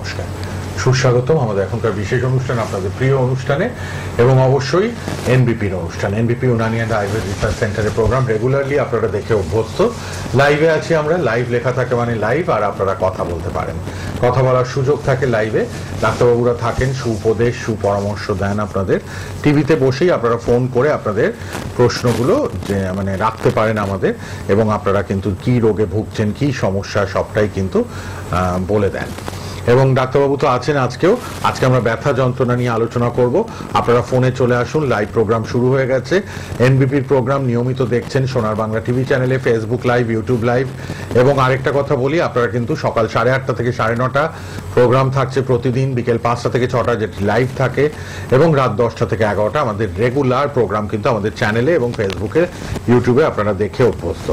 নমস্কার, সুস্বাগতম আমাদের এখনকার বিশেষ অনুষ্ঠান, আপনাদের প্রিয় অনুষ্ঠানে এবং অবশ্যই এনবিপির অনুষ্ঠান, এনবিপি ইউনানি অ্যান্ড আয়ুর্বেদ রিসার্চ সেন্টারের প্রোগ্রাম। রেগুলারলি আপনারা দেখে অভ্যস্ত। লাইভে আছি আমরা, লাইভ লেখা থাকে মানে লাইভ, আর আপনারা কথা বলতে পারেন, কথা বলার সুযোগ থাকে লাইভে। ডাক্তারবাবুরা থাকেন, সুউপদেশ সুপরামর্শ দেন আপনাদের। টিভিতে বসেই আপনারা ফোন করে আপনাদের প্রশ্নগুলো যে মানে রাখতে পারেন আমাদের, এবং আপনারা কিন্তু কি রোগে ভুগছেন, কি সমস্যা, সবটাই কিন্তু বলে দেন। এবং ডাক্তারবাবু তো আছেন আজকেও। আজকে আমরা ব্যথা যন্ত্রণা নিয়ে আলোচনা করব। আপনারা ফোনে চলে আসুন, লাইভ প্রোগ্রাম শুরু হয়ে গেছে। এনবিপির প্রোগ্রাম নিয়মিত দেখছেন সোনার বাংলা টিভি চ্যানেলে, ফেসবুক লাইভ, ইউটিউব লাইভ। এবং আরেকটা কথা বলি, আপনারা কিন্তু সকাল 8:30 থেকে 9:30 প্রোগ্রাম থাকছে প্রতিদিন, বিকেল 5টা থেকে 6টা যেটি লাইভ থাকে, এবং রাত 10টা থেকে 11টা আমাদের রেগুলার প্রোগ্রাম কিন্তু আমাদের চ্যানেলে এবং ফেসবুকে, ইউটিউবে আপনারা দেখে অভ্যস্ত।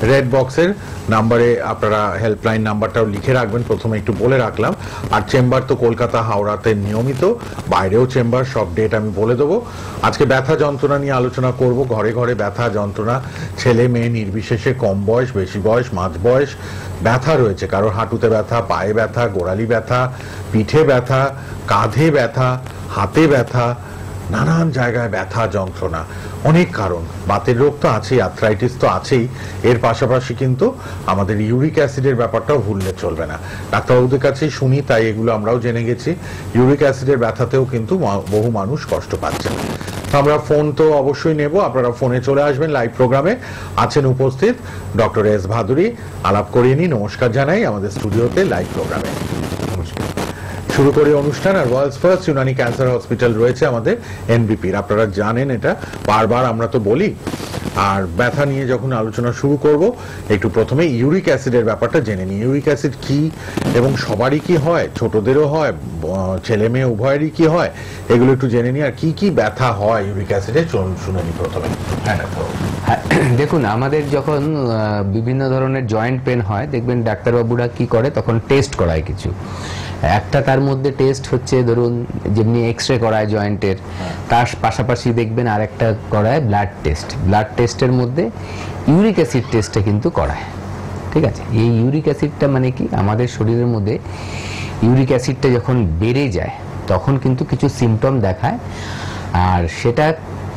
রেড বক্সের নাম্বারে আপনারা হেল্পলাইন নাম্বারটাও লিখে রাখবেন, প্রথমে একটু বলে রাখলাম। আর চেম্বার তো কলকাতা হাওড়াতে নিয়মিত, বাইরেও চেম্বার, সব ডেট আমি বলে দেবো। আজকে ব্যথা যন্ত্রণা নিয়ে আলোচনা করব। ঘরে ঘরে ব্যথা যন্ত্রণা, ছেলে মেয়ে নির্বিশেষে, কম বয়স বেশি বয়স মাঝ বয়স, ব্যথা রয়েছে। কারোর হাঁটুতে ব্যথা, পায়ে ব্যথা, গোড়ালি ব্যথা, পিঠে ব্যথা, কাঁধে ব্যথা, হাতে ব্যথা, নানান জায়গায় ব্যথা যন্ত্রণা, অনেক কারণ। বাতের রোগ তো আছেই, আর্থ্রাইটিস তো আছেই, এর পাশাপাশি কিন্তু আমাদের ইউরিক অ্যাসিডের ব্যাপারটাও ভুললে চলবে না। ডাক্তারবাবুদের কাছেই শুনি, তাই এগুলো আমরাও জেনে গেছি। ইউরিক অ্যাসিডের ব্যথাতেও কিন্তু বহু মানুষ কষ্ট পাচ্ছেন। তো আমরা ফোন তো অবশ্যই নেব, আপনারা ফোনে চলে আসবেন। লাইভ প্রোগ্রামে আছেন উপস্থিত ডক্টর এস ভাদুরী। আলাপ করিয়ে নিই, নমস্কার জানাই আমাদের স্টুডিওতে লাইভ প্রোগ্রামে। নমস্কার। শুরু করি অনুষ্ঠান। আর world's first Unani cancer hospital রয়েছে আমাদের এনবিপির, আপনারা জানেন এটা, বারবার আমরা তো বলি। আর ব্যথা নিয়ে যখন আলোচনা শুরু করব, একটু প্রথমে ইউরিক অ্যাসিডের ব্যাপারটা জেনে নিই। ইউরিক অ্যাসিড কি এবং সবারই কি হয়, ছোটদেরও হয়, ছেলে মেয়ে উভয়েরই কি হয়, এগুলো একটু জেনে নিই। আর কি কি ব্যথা হয় ইউরিক অ্যাসিডে, চলুন শুনে নিই প্রথমে। হ্যাঁ দেখুন, আমাদের যখন বিভিন্ন ধরনের জয়েন্ট পেন হয়, দেখবেন ডাক্তারবাবুরা কি করে, তখন টেস্ট করায় কিছু। একটা তার মধ্যে টেস্ট হচ্ছে, ধরুন যেমনি এক্স রে করায় জয়েন্টের, তার পাশাপাশি দেখবেন আরেকটা করায় ব্লাড টেস্ট। ব্লাড টেস্টের মধ্যে ইউরিক অ্যাসিড টেস্টটা কিন্তু করায়, ঠিক আছে। এই ইউরিক অ্যাসিডটা মানে কি, আমাদের শরীরের মধ্যে ইউরিক অ্যাসিডটা যখন বেড়ে যায় তখন কিন্তু কিছু সিমটম দেখায়। আর সেটা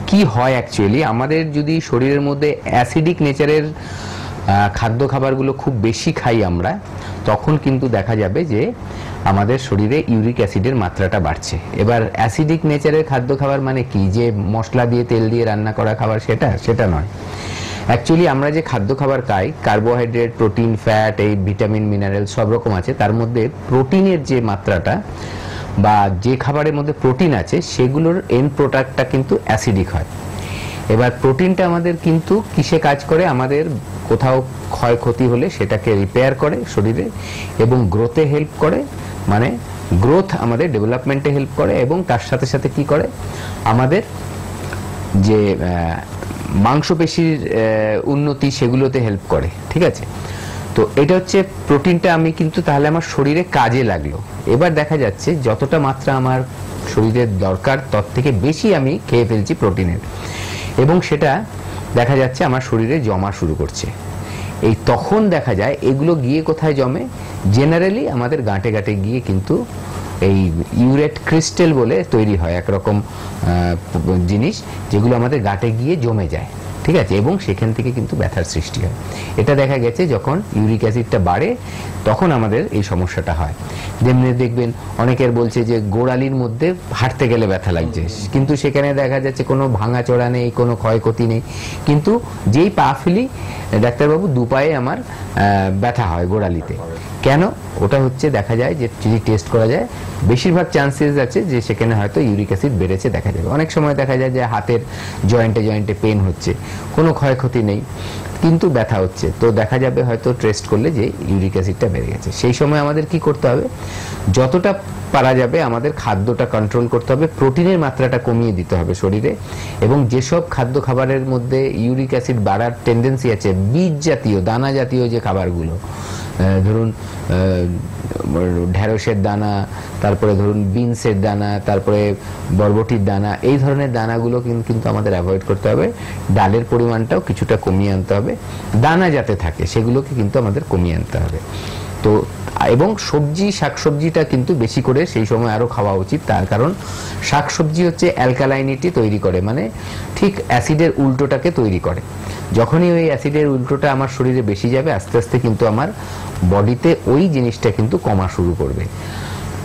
কি হয় অ্যাকচুয়ালি, আমাদের যদি শরীরের মধ্যে অ্যাসিডিক নেচারের খাদ্য খাবারগুলো খুব বেশি খাই আমরা, তখন কিন্তু দেখা যাবে যে আমাদের শরীরে ইউরিক অ্যাসিডের মাত্রাটা বাড়ছে। এবার অ্যাসিডিক নেচারের খাদ্য খাবার মানে কি, যে মশলা দিয়ে তেল দিয়ে রান্না করা খাবার, সেটা নয়। অ্যাকচুয়ালি আমরা যে খাদ্য খাবার খাই, কার্বোহাইড্রেট, প্রোটিন, ফ্যাট, এই ভিটামিন মিনারেল সব রকম আছে, তার মধ্যে প্রোটিনের যে মাত্রাটা বা যে খাবারের মধ্যে প্রোটিন আছে সেগুলোর এন্ড প্রোডাক্টটা কিন্তু অ্যাসিডিক হয়। এবার প্রোটিনটা আমাদের কিন্তু কিসে কাজ করে, আমাদের কোথাও ক্ষয়ক্ষতি হলে সেটাকে রিপেয়ার করে শরীরে, এবং গ্রোথে হেল্প করে, মানে গ্রোথ আমাদের ডেভেলপমেন্টে হেল্প করে, এবং তার সাথে সাথে কি করে, আমাদের যে মাংসপেশির উন্নতি সেগুলোতে হেল্প করে, ঠিক আছে। তো এটা হচ্ছে প্রোটিনটা আমি কিন্তু তাহলে আমার শরীরে কাজে লাগলো। এবার দেখা যাচ্ছে যতটা মাত্রা আমার শরীরের দরকার তার থেকে বেশি আমি খেয়ে ফেলছি প্রোটিনের, এবং সেটা দেখা যাচ্ছে আমার শরীরে জমা শুরু করছে। এই তখন দেখা যায় এগুলো গিয়ে কোথায় জমে, জেনারেলি আমাদের গাঁটে গাঁটে গিয়ে কিন্তু এই ইউরেট ক্রিস্টাল বলে তৈরি হয় একরকম জিনিস, যেগুলো আমাদের গাঁটে গিয়ে জমে যায়, ঠিক আছে, এবং সেখান থেকে কিন্তু ব্যথার সৃষ্টি হয়। এটা দেখা গেছে যখন ইউরিক অ্যাসিডটা বাড়ে তখন আমাদের এই সমস্যাটা হয়। যেমনি দেখবেন অনেকের বলছে যে গোড়ালির মধ্যে হাঁটতে গেলে ব্যথা লাগছে, কিন্তু সেখানে দেখা যাচ্ছে কোনো ভাঙাচোরা নেই, কোনো ক্ষয়ক্ষতি নেই, কিন্তু যেই পা ফেলি ডাক্তারবাবু দুপায়ে আমার ব্যথা হয় গোড়ালিতে। কেন? ওটা হচ্ছে দেখা যায় যে যদি টেস্ট করা যায়, বেশিরভাগ চান্সেস আছে যে সেখানে হয়তো ইউরিক অ্যাসিড বেড়েছে দেখা যাবে। অনেক সময় দেখা যায় যে হাতের জয়েন্টে পেন হচ্ছে, কোনো ক্ষয়ক্ষতি নেই, কিন্তু ব্যথা হচ্ছে, তো দেখা যাবে হয়তো টেস্ট করলে যে ইউরিক অ্যাসিডটা বেড়ে গেছে। সেই সময় আমাদের কি করতে হবে, যতটা পারা যাবে আমাদের খাদ্যটা কন্ট্রোল করতে হবে, প্রোটিনের মাত্রাটা কমিয়ে দিতে হবে শরীরে, এবং যেসব খাদ্য খাবারের মধ্যে ইউরিক অ্যাসিড বাড়ার টেন্ডেন্সি আছে, বীজ জাতীয় দানা জাতীয় যে খাবারগুলো, ধরুন ঢেঁড়সের দানা, তারপরে ধরুন বিনসের দানা, তারপরে বরবটির দানা, এই ধরনের দানাগুলো কিন্তু আমাদের অ্যাভয়েড করতে হবে। ডালের পরিমাণটাও কিছুটা কমিয়ে আনতে হবে, দানা যাতে থাকে সেগুলোকে কিন্তু আমাদের কমিয়ে আনতে হবে। তো তো এবং সবজি শাকসবজিটা কিন্তু বেশি করে সেই সময় আরো খাওয়া উচিত, তার কারণ শাকসবজি হচ্ছে অ্যালকালাইনিটি তৈরি করে, মানে ঠিক অ্যাসিডের উল্টোটাকে তৈরি করে। যখনই ওই অ্যাসিডের উল্টোটা আমার শরীরে বেশি যাবে, আস্তে আস্তে কিন্তু আমার বডিতে ওই জিনিসটা কিন্তু কমা শুরু করবে,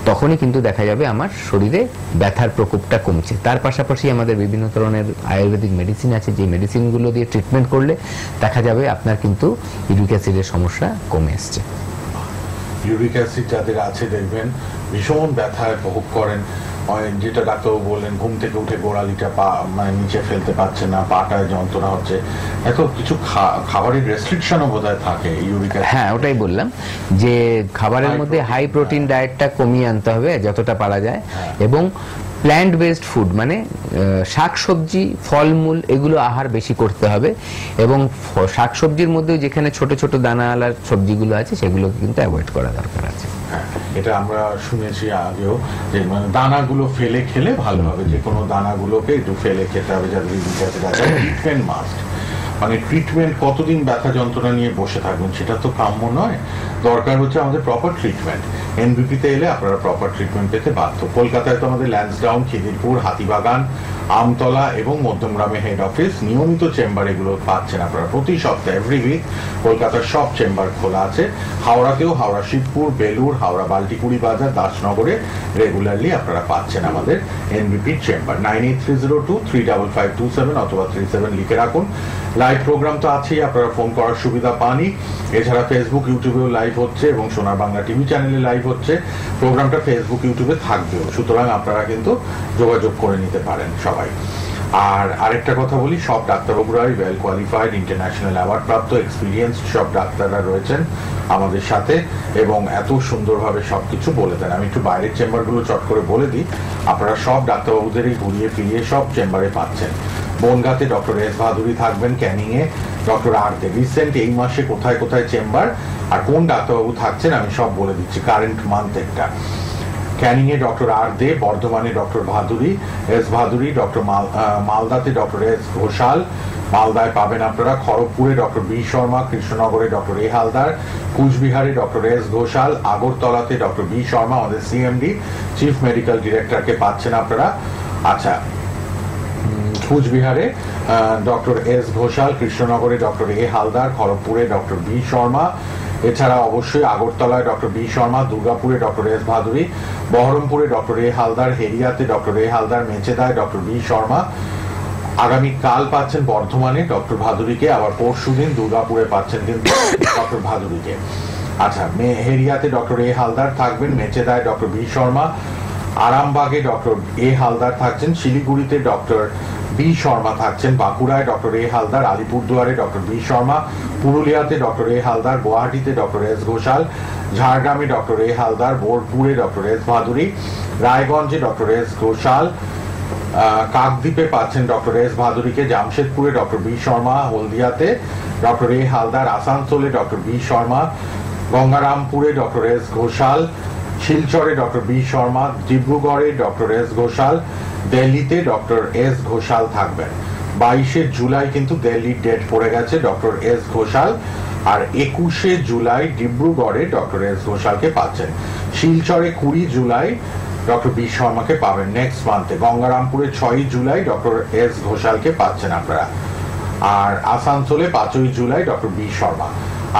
তখনই কিন্তু দেখা যাবে আমার শরীরে ব্যথার প্রকোপটা কমছে। তার পাশাপাশি আমাদের বিভিন্ন ধরনের আয়ুর্বেদিক মেডিসিন আছে, যে মেডিসিনগুলো দিয়ে ট্রিটমেন্ট করলে দেখা যাবে আপনার কিন্তু ইউরিক অ্যাসিডের সমস্যা কমে আসছে। ইউরিক অ্যাসিড যাদের আছে দেখবেন ভীষণ ব্যথায় ভোগ করেন, যেটা ডাক্তারবাবু বললেন ঘুম থেকে উঠে গোড়ালিটা পা মানে নিচে ফেলতে পারছে না, পাটায় যন্ত্রণা হচ্ছে, এত কিছু খাবারের রেস্ট্রিকশনও বোধহয় থাকে ইউরিক অ্যাসিড। হ্যাঁ, ওটাই বললাম যে খাবারের মধ্যে হাই প্রোটিন ডায়েটটা কমিয়ে আনতে হবে যতটা পারা যায়, এবং প্ল্যান্ট বেসড ফুড মানে শাকসবজি ফলমূল এগুলো আহার বেশি করতে হবে, এবং শাকসবজির মধ্যেও যেখানে ছোট ছোট দানাওয়ালা সবজিগুলো আছে সেগুলো কিন্তু অ্যাভয়েড করা দরকার আছে। এটা আমরা শুনেছি আগেও যে মানে দানাগুলো ফেলে খেলে ভালো হবে, যে কোনো দানাগুলোকে একটু ফেলে খেতে হবে যাদের ইউরিক অ্যাসিড আছে। ট্রিটমেন্ট মাস্ট, মানে ট্রিটমেন্ট কতদিন ব্যথা যন্ত্রণা নিয়ে বসে থাকবেন সেটা তো কাম্য নয়, দরকার হচ্ছে আমাদের প্রপার ট্রিটমেন্ট। এনবিপিতে এলে আপনারা প্রপার ট্রিটমেন্ট পেতে বাধ্য। কলকাতায় তো আমাদের ল্যান্সডাউন, খিদিরপুর, হাতিবাগান, আমতলা এবং মধ্যমগ্রামে হেড অফিস, নিয়মিত চেম্বার এগুলো পাচ্ছেন আপনারা প্রতি সপ্তাহে, এভরি উইক কলকাতার সব চেম্বার খোলা আছে। হাওড়াতেও হাওড়া শিবপুর, বেলুর, হাওড়া বাল্টিকুড়ি বাজার, দাসনগরে রেগুলারলি আপনারা পাচ্ছেন আমাদের এনবিপির চেম্বার। 9830235527 অথবা 37 লিখে রাখুন। লাইভ প্রোগ্রাম তো আছেই, আপনারা ফোন করার সুবিধা পানই, এছাড়া ফেসবুক ইউটিউবেও লাইভ হচ্ছে এবং সোনার বাংলা টিভি চ্যানেলে লাইভ হচ্ছে। প্রোগ্রামটা ফেসবুক ইউটিউবে থাকবেও, সুতরাং আপনারা কিন্তু যোগাযোগ করে নিতে পারেন সবাই। আর আরেকটা কথা বলি, সব ডাক্তারবাবুরাই ওয়েল কোয়ালিফাইড, ইন্টারন্যাশনাল অ্যাওয়ার্ড প্রাপ্ত, এক্সপিরিয়েন্সড সব ডাক্তাররা রয়েছেন আমাদের সাথে এবং এত সুন্দরভাবে সবকিছু বলে দেন। আমি একটু বাইরের চেম্বারগুলো চট করে বলে দিই, আপনারা সব ডাক্তারবাবুদেরই ঘুরিয়ে ফিরিয়ে সব চেম্বারে পাচ্ছেন। বনগাঁতে ডক্টর এস ভাদুরী থাকবেন, ক্যানিংয়ে ডক্টর আর দে। রিসেন্ট এই মাসে কোথায় কোথায় চেম্বার আর কোন ডাক্তারবাবু থাকছেন আমি সব বলে দিচ্ছি, কারেন্ট মান্থ একটা। ক্যানিংয়ে ডক্টর আর দে, বর্ধমানে doctor Bhaduri, S Bhaduri, doctor মালদাতে ডক্টর এস ঘোষাল, মালদায় পাবেন আপনারা। খড়গপুরে ডক্টর বি শর্মা, কৃষ্ণনগরে ডক্টর এ হালদার, কুচবিহারে ডক্টর এস ঘোষাল, আগরতলাতে ডক্টর বি শর্মা আমাদের সিএমডি চিফ মেডিকেল ডিরেক্টরকে পাচ্ছেন আপনারা। আচ্ছা, কুচবিহারে ডক্টর এস ঘোষাল, কৃষ্ণনগরে ডক্টর এ হালদার, খড়গপুরে ডক্টর বি শর্মা, এছাড়া অবশ্যই আগরতলায় ডক্টর বি শর্মা, দুর্গাপুরে ডক্টর এস ভাদুরী, বহরমপুরে ডক্টর এ হালদার, হেরিয়াতে ডক্টর এ হালদার, মেচেদায় ডক্টর বি শর্মা। আগামীকাল পাচ্ছেন বর্ধমানে ডক্টর ভাদুরীকে, আবার পরশুদিন দুর্গাপুরে পাচ্ছেন কিন্তু ডক্টর ভাদুরীকে। আচ্ছা, হেরিয়াতে ডক্টর এ হালদার থাকবেন, মেচেদায় ডক্টর বি শর্মা, আরামবাগে ডক্টর এ হালদার থাকছেন, শিলিগুড়িতে ডক্টর বি শর্মা থাকছেন, বাঁকুড়ায় ডক্টর এ হালদার, আলিপুরদুয়ারে ডক্টর বি শর্মা, পুরুলিয়াতে ডক্টর এ হালদার, গুয়াহাটিতে ডক্টর এস ঘোষাল, ঝাড়গ্রামে ডক্টর এ হালদার, বোলপুরে ডক্টর এস ভাদুরী, রায়গঞ্জে ডক্টর এস ঘোষাল, কাকদ্বীপে পাচ্ছেন ডক্টর এস ভাদুরীকে, জামশেদপুরে ডক্টর বি শর্মা, হলদিয়াতে ডক্টর এ হালদার, আসানসোলে ডক্টর বি শর্মা, গঙ্গারামপুরে ডক্টর এস ঘোষাল, শিলচরে ডক্টর বি শর্মা, ডিব্রুগড়ে ডক্টর এস ঘোষাল, দিল্লিতে ডক্টর এস ঘোষাল থাকবেন। 22শে জুলাই কিন্তু দিল্লির ডেট পড়ে গেছে ডক্টর এস ঘোষাল, আর 21শে জুলাই ডিব্রুগড়ে ডক্টর এস ঘোষালকে পাচ্ছেন। শিলচরে 20 জুলাই ডক্টর বি শর্মাকে পাবেন নেক্সট মান্থে। গঙ্গারামপুরে 6 জুলাই ডক্টর এস ঘোষালকে পাচ্ছেন আপনারা, আর আসানসোলে 5ই জুলাই ডক্টর বি শর্মা।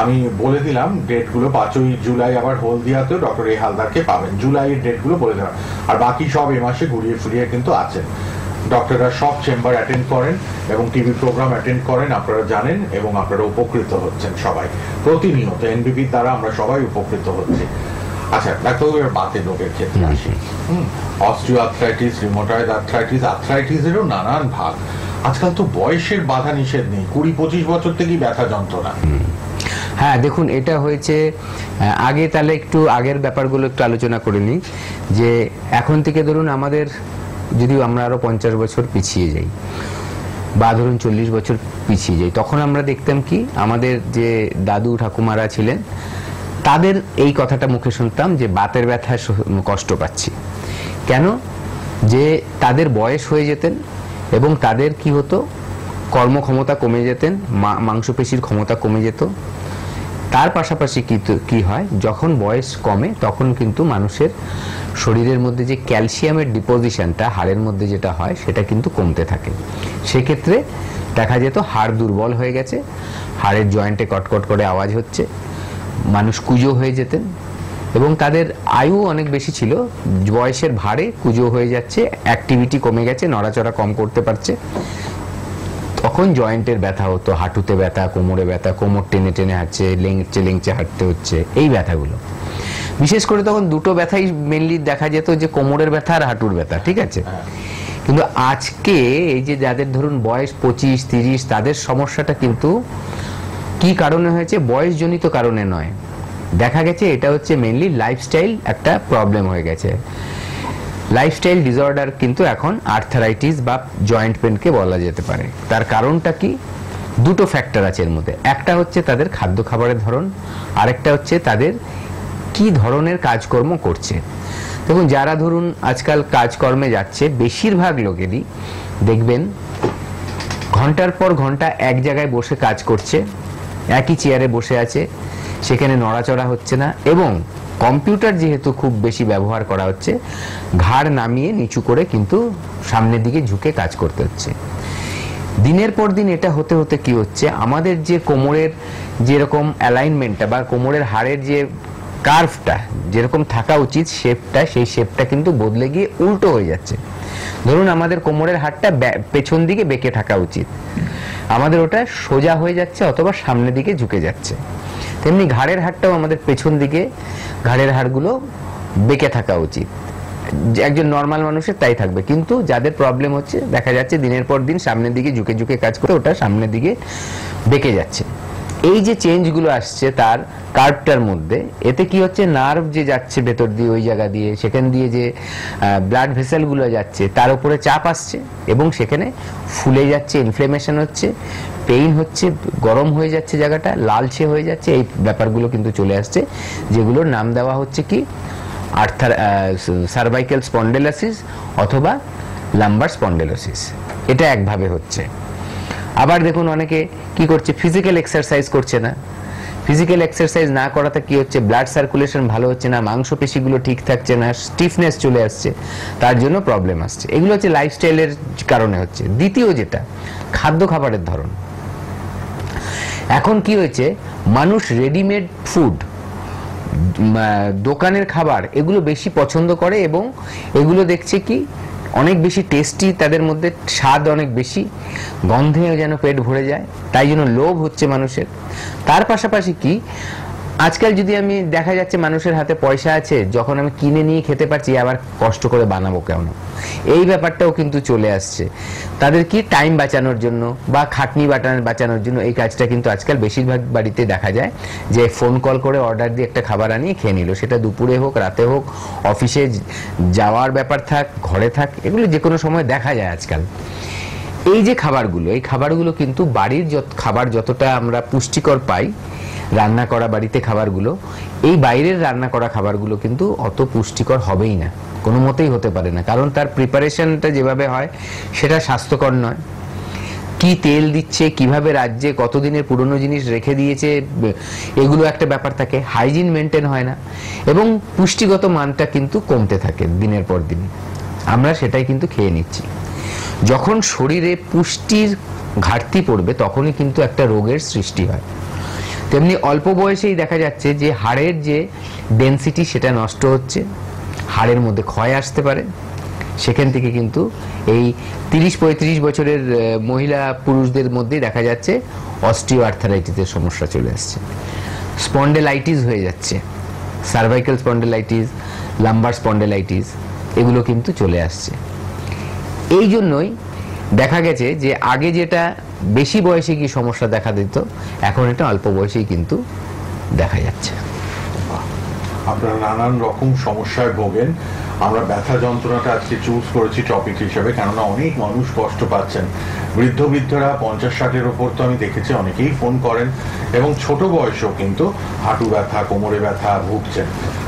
আমি বলে দিলাম ডেটগুলো, 5ই জুলাই আবার হলদিয়াতেও ডক্টর এ হালদারকে পাবেন। জুলাইয়ের ডেটগুলো বলে দিলাম, আর বাকি সব এ মাসে ঘুরিয়ে ফিরিয়ে কিন্তু আছেন। ডক্টররা সব চেম্বার অ্যাটেন্ড করেন এবং টিভি প্রোগ্রাম অ্যাটেন্ড করেন, আপনারা জানেন, এবং আপনারা উপকৃত হচ্ছেন সবাই প্রতিনিয়ত। এনবিপির দ্বারা আমরা সবাই উপকৃত হচ্ছি। আচ্ছা ডাক্তারবাবু, এবার বাতের রোগের ক্ষেত্রে আসি। অস্টিও আর্থ্রাইটিস, রিউমাটয়েড আর্থ্রাইটিস, আর্থ্রাইটিসেরও নানান ভাগ। আজকাল তো বয়সের বাধা নিষেধ নেই, 20-25 বছর থেকেই ব্যথা যন্ত্রণা। হ্যাঁ, দেখুন এটা হয়েছে আগে, তাহলে একটু আগের ব্যাপারগুলো একটু আলোচনা করে নিই। যে এখন থেকে ধরুন আমাদের, যদি আমরা আরো 50 বছর পিছিয়ে যাই বা ধরুন 40 বছর পিছিয়ে যাই, তখন আমরা দেখতাম কি আমাদের যে দাদু ঠাকুমারা ছিলেন তাদের এই কথাটা মুখে শুনতাম যে বাতের ব্যথায় কষ্ট পাচ্ছি। কেন? যে তাদের বয়স হয়ে যেতেন এবং তাদের কি হতো, কর্মক্ষমতা কমে যেতেন, মাংসপেশির ক্ষমতা কমে যেত, তার পাশাপাশি কি হয়, যখন বয়স কমে তখন কিন্তু মানুষের শরীরের মধ্যে যে ক্যালসিয়ামের ডিপোজিশনটা হাড়ের মধ্যে যেটা হয় সেটা কিন্তু কমতে থাকে। সেক্ষেত্রে দেখা যেত হাড় দুর্বল হয়ে গেছে, হাড়ের জয়েন্টে কটকট করে আওয়াজ হচ্ছে, মানুষ কুঁজো হয়ে যেতেন এবং তাদের আয়ু অনেক বেশি ছিল, বয়সের ভারে কুঁজো হয়ে যাচ্ছে, অ্যাক্টিভিটি কমে গেছে, নড়াচড়া কম করতে পারছে, তখন জয়েন্টের ব্যথা হতো, হাঁটুতে ব্যথা, কোমরে ব্যথা, কোমর টেনে টেনে হাঁটছে, লেংচে লেংচে হাঁটতে হচ্ছে, এই ব্যথাগুলো। বিশেষ করে তখন দুটো ব্যথাই মেনলি দেখা যেত, যে কোমরের ব্যথা আর হাঁটুর ব্যথা, ঠিক আছে। কিন্তু আজকে এই যে যাদের ধরুন বয়স 25-30, তাদের সমস্যাটা কিন্তু কি কারণে হয়েছে? বয়সজনিত কারণে নয়, দেখা গেছে এটা হচ্ছে মেনলি লাইফস্টাইল একটা প্রবলেম হয়ে গেছে। লাইফস্টাইল ডিসঅর্ডার কিন্তু এখন আর্থারাইটিস বা জয়েন্ট পেনকে বলা যেতে পারে। তার কারণটা কি? দুটো ফ্যাক্টর আছে এর মধ্যে। একটা হচ্ছে তাদের খাদ্য খাবারের ধরন, আরেকটা হচ্ছে তাদের কি ধরনের কাজকর্ম করছে। দেখুন, যারা ধরুন আজকাল কাজকর্মে যাচ্ছে, বেশিরভাগ লোকেরই দেখবেন ঘন্টার পর ঘন্টা এক জায়গায় বসে কাজ করছে, একই চেয়ারে বসে আছে, সেখানে নড়াচড়া হচ্ছে না, এবং কম্পিউটার যেহেতু খুব বেশি ব্যবহার করা হচ্ছে, ঘাড় নামিয়ে নিচু করে কিন্তু সামনের দিকে ঝুঁকে কাজ করতে হচ্ছে। দিনের পর দিন এটা হতে হতে কি হচ্ছে, আমাদের যে কোমরের যেরকম অ্যালাইনমেন্টটা বা কোমরের হাড়ের যে কার্ভটা যেরকম থাকা উচিত, শেপটা, সেই শেপটা কিন্তু বদলে গিয়ে উল্টো হয়ে যাচ্ছে। ধরুন আমাদের কোমরের হাড়টা পেছন দিকে বেঁকে থাকা উচিত, আমাদের ওটা সোজা হয়ে যাচ্ছে অথবা সামনের দিকে ঝুঁকে যাচ্ছে। তেমনি ঘাড়ের হাড়টাও আমাদের পেছন দিকে, ঘাড়ের হাড়গুলো বেঁকে থাকা উচিত, একজন নর্মাল মানুষের তাই থাকবে। কিন্তু যাদের প্রবলেম হচ্ছে, দেখা যাচ্ছে দিনের পর দিন সামনের দিকে ঝুঁকে ঝুঁকে কাজ করে ওটা সামনের দিকে বেঁকে যাচ্ছে। এই যে চেঞ্জগুলো আসছে তার কার্ভটার মধ্যে, এতে কি হচ্ছে, নার্ভ যে যাচ্ছে ভেতর দিয়ে, ওই জায়গা দিয়ে, সেখান দিয়ে যে ব্লাড ভেসেলগুলো যাচ্ছে, তার উপরে চাপ আসছে এবং সেখানে ফুলে যাচ্ছে, ইনফ্লেমেশন হচ্ছে, পেইন হচ্ছে, গরম হয়ে যাচ্ছে, জায়গাটা লালচে হয়ে যাচ্ছে। এই ব্যাপারগুলো কিন্তু চলে আসছে, যেগুলোর নাম দেওয়া হচ্ছে কি সার্ভাইকাল স্পন্ডেলোসিস অথবা লাম্বার স্পন্ডেলোসিস। এটা একভাবে হচ্ছে। আবার দেখুন অনেকে কি করছে, ফিজিক্যাল এক্সারসাইজ করছে না। ফিজিক্যাল এক্সারসাইজ না করাতে কি হচ্ছে, ব্লাড সার্কুলেশন ভালো হচ্ছে না, মাংসপেশিগুলো ঠিক থাকছে না, স্টিফনেস চলে আসছে, তার জন্য প্রবলেম আসছে। এগুলো হচ্ছে লাইফস্টাইলের কারণে হচ্ছে। দ্বিতীয় যেটা, খাদ্য খাবারের ধরন। এখন কি হয়েছে, মানুষ রেডিমেড ফুড, দোকানের খাবার, এগুলো বেশি পছন্দ করে এবং এগুলো দেখছে কি অনেক বেশি টেস্টি, তাদের মধ্যে স্বাদ অনেক বেশি, গন্ধে যেন পেট ভরে যায়, তাই জন্য লোভ হচ্ছে মানুষের। তার পাশাপাশি কি, আজকাল যদি আমি দেখা যাচ্ছে মানুষের হাতে পয়সা আছে, যখন আমি কিনে নিয়ে খেতে পারছি, আবার কষ্ট করে বানাবো কেন, এই ব্যাপারটাও কিন্তু চলে আসছে। তাদের কি টাইম বাঁচানোর জন্য বা খাটনি বাঁচানোর জন্য এই কাজটা কিন্তু আজকাল বেশিরভাগ বাড়িতে দেখা যায়, যে ফোন কল করে অর্ডার দিয়ে একটা খাবার আনিয়ে খেয়ে নিল, সেটা দুপুরে হোক, রাতে হোক, অফিসে যাওয়ার ব্যাপার থাক, ঘরে থাক, এগুলো যে কোনো সময় দেখা যায় আজকাল। এই যে খাবারগুলো, এই খাবারগুলো কিন্তু বাড়ির খাবার যতটা আমরা পুষ্টিকর পাই, রান্না করা বাড়িতে খাবারগুলো, এই বাইরের রান্না করা খাবারগুলো কিন্তু অত পুষ্টিকর হবেই না, কোনো মতেই হতে পারে না। কারণ তার প্রিপারেশনটা যেভাবে হয় সেটা স্বাস্থ্যকর নয়। কি তেল দিচ্ছে, কিভাবে রাজ্যে কতদিনের পুরনো জিনিস রেখে দিয়েছে, এগুলো একটা ব্যাপার থাকে। হাইজিন মেনটেন হয় না এবং পুষ্টিগত মানটা কিন্তু কমতে থাকে দিনের পর দিন। আমরা সেটাই কিন্তু খেয়ে নিচ্ছি। যখন শরীরে পুষ্টির ঘাটতি পড়বে, তখনই কিন্তু একটা রোগের সৃষ্টি হয়। তেমনি অল্প বয়সেই দেখা যাচ্ছে যে হাড়ের যে ডেনসিটি সেটা নষ্ট হচ্ছে, হাড়ের মধ্যে ক্ষয় আসতে পারে। সেখান থেকে কিন্তু এই 30-35 বছরের মহিলা পুরুষদের মধ্যে দেখা যাচ্ছে অস্টিও আর্থারাইটিসের সমস্যা চলে আসছে, স্পন্ডেলাইটিস হয়ে যাচ্ছে, সার্ভাইকাল স্পন্ডেলাইটিস, লাম্বার স্পন্ডেলাইটিস, এগুলো কিন্তু চলে আসছে। এই জন্যই দেখা গেছে যে আগে যেটা বেশি বয়সে কি সমস্যা দেখা দিত, এখন এটা অল্প বয়সেই কিন্তু দেখা যাচ্ছে। আপনারা নানান রকম সমস্যায় ভোগেন। আমরা ব্যথা যন্ত্রণাটা আজকে চুজ করেছি টপিক হিসেবে, কেননা অনেক মানুষ কষ্ট পাচ্ছেন। বৃদ্ধরা 50-60-এর ওপর তো আমি দেখেছি অনেকেই ফোন করেন, এবং ছোট বয়সেও কিন্তু হাঁটু ব্যথা, কোমরে ব্যথা ভুগছেন।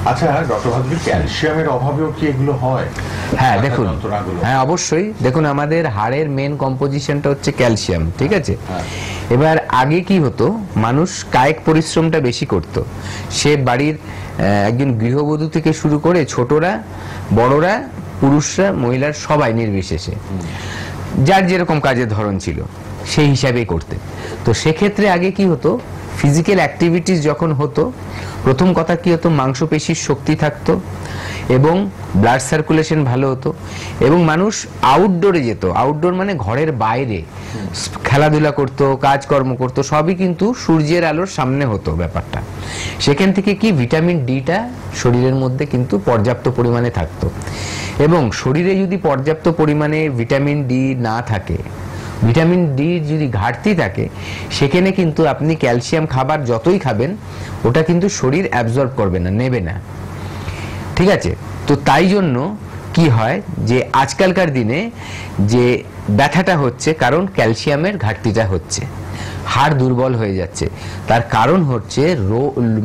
আচ্ছা ডক্টর ভাদুরী, ক্যালসিয়ামের অভাবেও কি এগুলো হয়? হ্যাঁ দেখুন, হ্যাঁ অবশ্যই। দেখুন আমাদের হাড়ের মেন কম্পোজিশনটা হচ্ছে ক্যালসিয়াম, ঠিক আছে। এবার আগে কি হতো, মানুষ কায়িক পরিশ্রমটা বেশি করত। সে বাড়ির একজন গৃহবধূ থেকে শুরু করে ছোটরা, বড়রা, পুরুষরা, মহিলার সবাই নির্বিশেষে যার যেরকম কাজের ধরন ছিল সেই হিসাবেই করতে। তো সেক্ষেত্রে আগে কি হতো, ফিজিক্যাল অ্যাক্টিভিটিস যখন হতো, প্রথম কথা কি হতো, মাংসপেশির শক্তি থাকতো এবং ব্লাড সার্কুলেশন ভালো হতো এবং মানুষ আউটডোরে যেত। আউটডোর মানে ঘরের বাইরে খেলাধুলা করত, কাজকর্ম করত, সবই কিন্তু সূর্যের আলোর সামনে হতো ব্যাপারটা। সেখান থেকে কি ভিটামিন ডিটা শরীরের মধ্যে কিন্তু পর্যাপ্ত পরিমাণে থাকতো। এবং শরীরে যদি পর্যাপ্ত পরিমাণে ভিটামিন ডি না থাকে, ভিটামিন ডি যদি ঘাটতি থাকে, সেখানে কিন্তু আপনি ক্যালসিয়াম খাবার যতই খাবেন ওটা কিন্তু শরীর অ্যাবজর্ব করবে না, নেবে না। ঠিক আছে? তো তাই জন্য কি হয় যে আজকালকার দিনে যে ব্যথাটা হচ্ছে, কারণ ক্যালসিয়ামের ঘাটতিটা হচ্ছে, হাড় দুর্বল হয়ে যাচ্ছে। তার কারণ হচ্ছে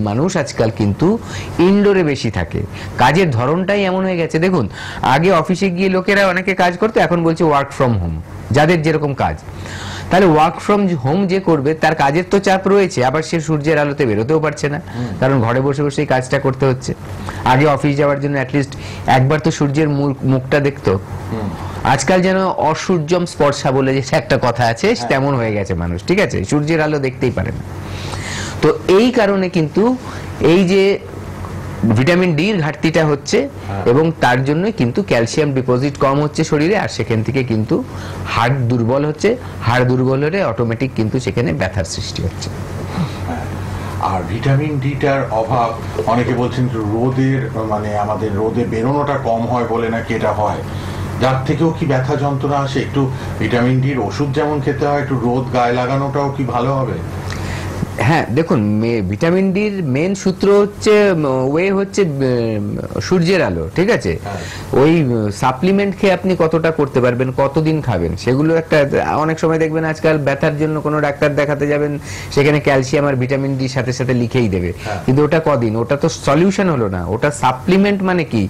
মানুষ আজকাল কিন্তু ইনডোরে বেশি থাকে, কাজের ধরনটাই এমন হয়ে গেছে। দেখুন, আগে অফিসে গিয়ে লোকেরা অনেকে কাজ করতো, এখন বলছে ওয়ার্ক ফ্রম হোম, যাদের যেরকম কাজ। তাহলে ওয়ার্ক ফ্রম হোম যে করবে তার কাজের তো চাপ রয়েছে, আবার সে সূর্যের আলোতে বেরোতেও পারছে না, কারণ ঘরে বসে বসে এই কাজটা করতে হচ্ছে। আগে অফিস যাওয়ার জন্য অ্যাটলিস্ট একবার তো সূর্যের মুখটা দেখতো। আজকাল যেন অসূর্যম স্পর্শা বলে যে একটা কথা আছে, তেমন হয়ে গেছে মানুষ। ঠিক আছে, সূর্যের আলো দেখতেই পারে না। তো এই কারণে কিন্তু এই যে ভিটামিন ডির ঘাটতিটা হচ্ছে এবং তার জন্যই কিন্তু ক্যালসিয়াম ডিপোজিট কম হচ্ছে শরীরে, আর সেখান থেকে কিন্তু হাড় দুর্বল হচ্ছে। হাড় দুর্বল হলে অটোমেটিক কিন্তু সেখানে ব্যথার সৃষ্টি হচ্ছে। আর ভিটামিন ডিটার অভাব, অনেকে বলছেন রোদের মানে আমাদের রোদে বেরোনোটা কম হয় বলে নাকি এটা হয়, যার থেকেও কি ব্যথা যন্ত্রণা আসে? একটু ভিটামিন ডির ওষুধ যেমন খেতে হয়, একটু রোদ গায়ে লাগানোটাও কি ভালো হবে? হ্যাঁ, দেখুন, ভিটামিন ডির মেন সূত্র হচ্ছে হচ্ছে সূর্যের আলো। ঠিক আছে, ওই সাপ্লিমেন্ট খেয়ে আপনি কতটা করতে পারবেন, কতদিন খাবেন, সেগুলো একটা। অনেক সময় দেখবেন আজকাল ব্যথার জন্য কোনো ডাক্তার দেখাতে যাবেন, সেখানে ক্যালসিয়াম আর ভিটামিন ডি সাথে সাথে লিখেই দেবে, কিন্তু ওটা কদিন, ওটা তো সলিউশন হলো না। ওটা সাপ্লিমেন্ট মানে কি,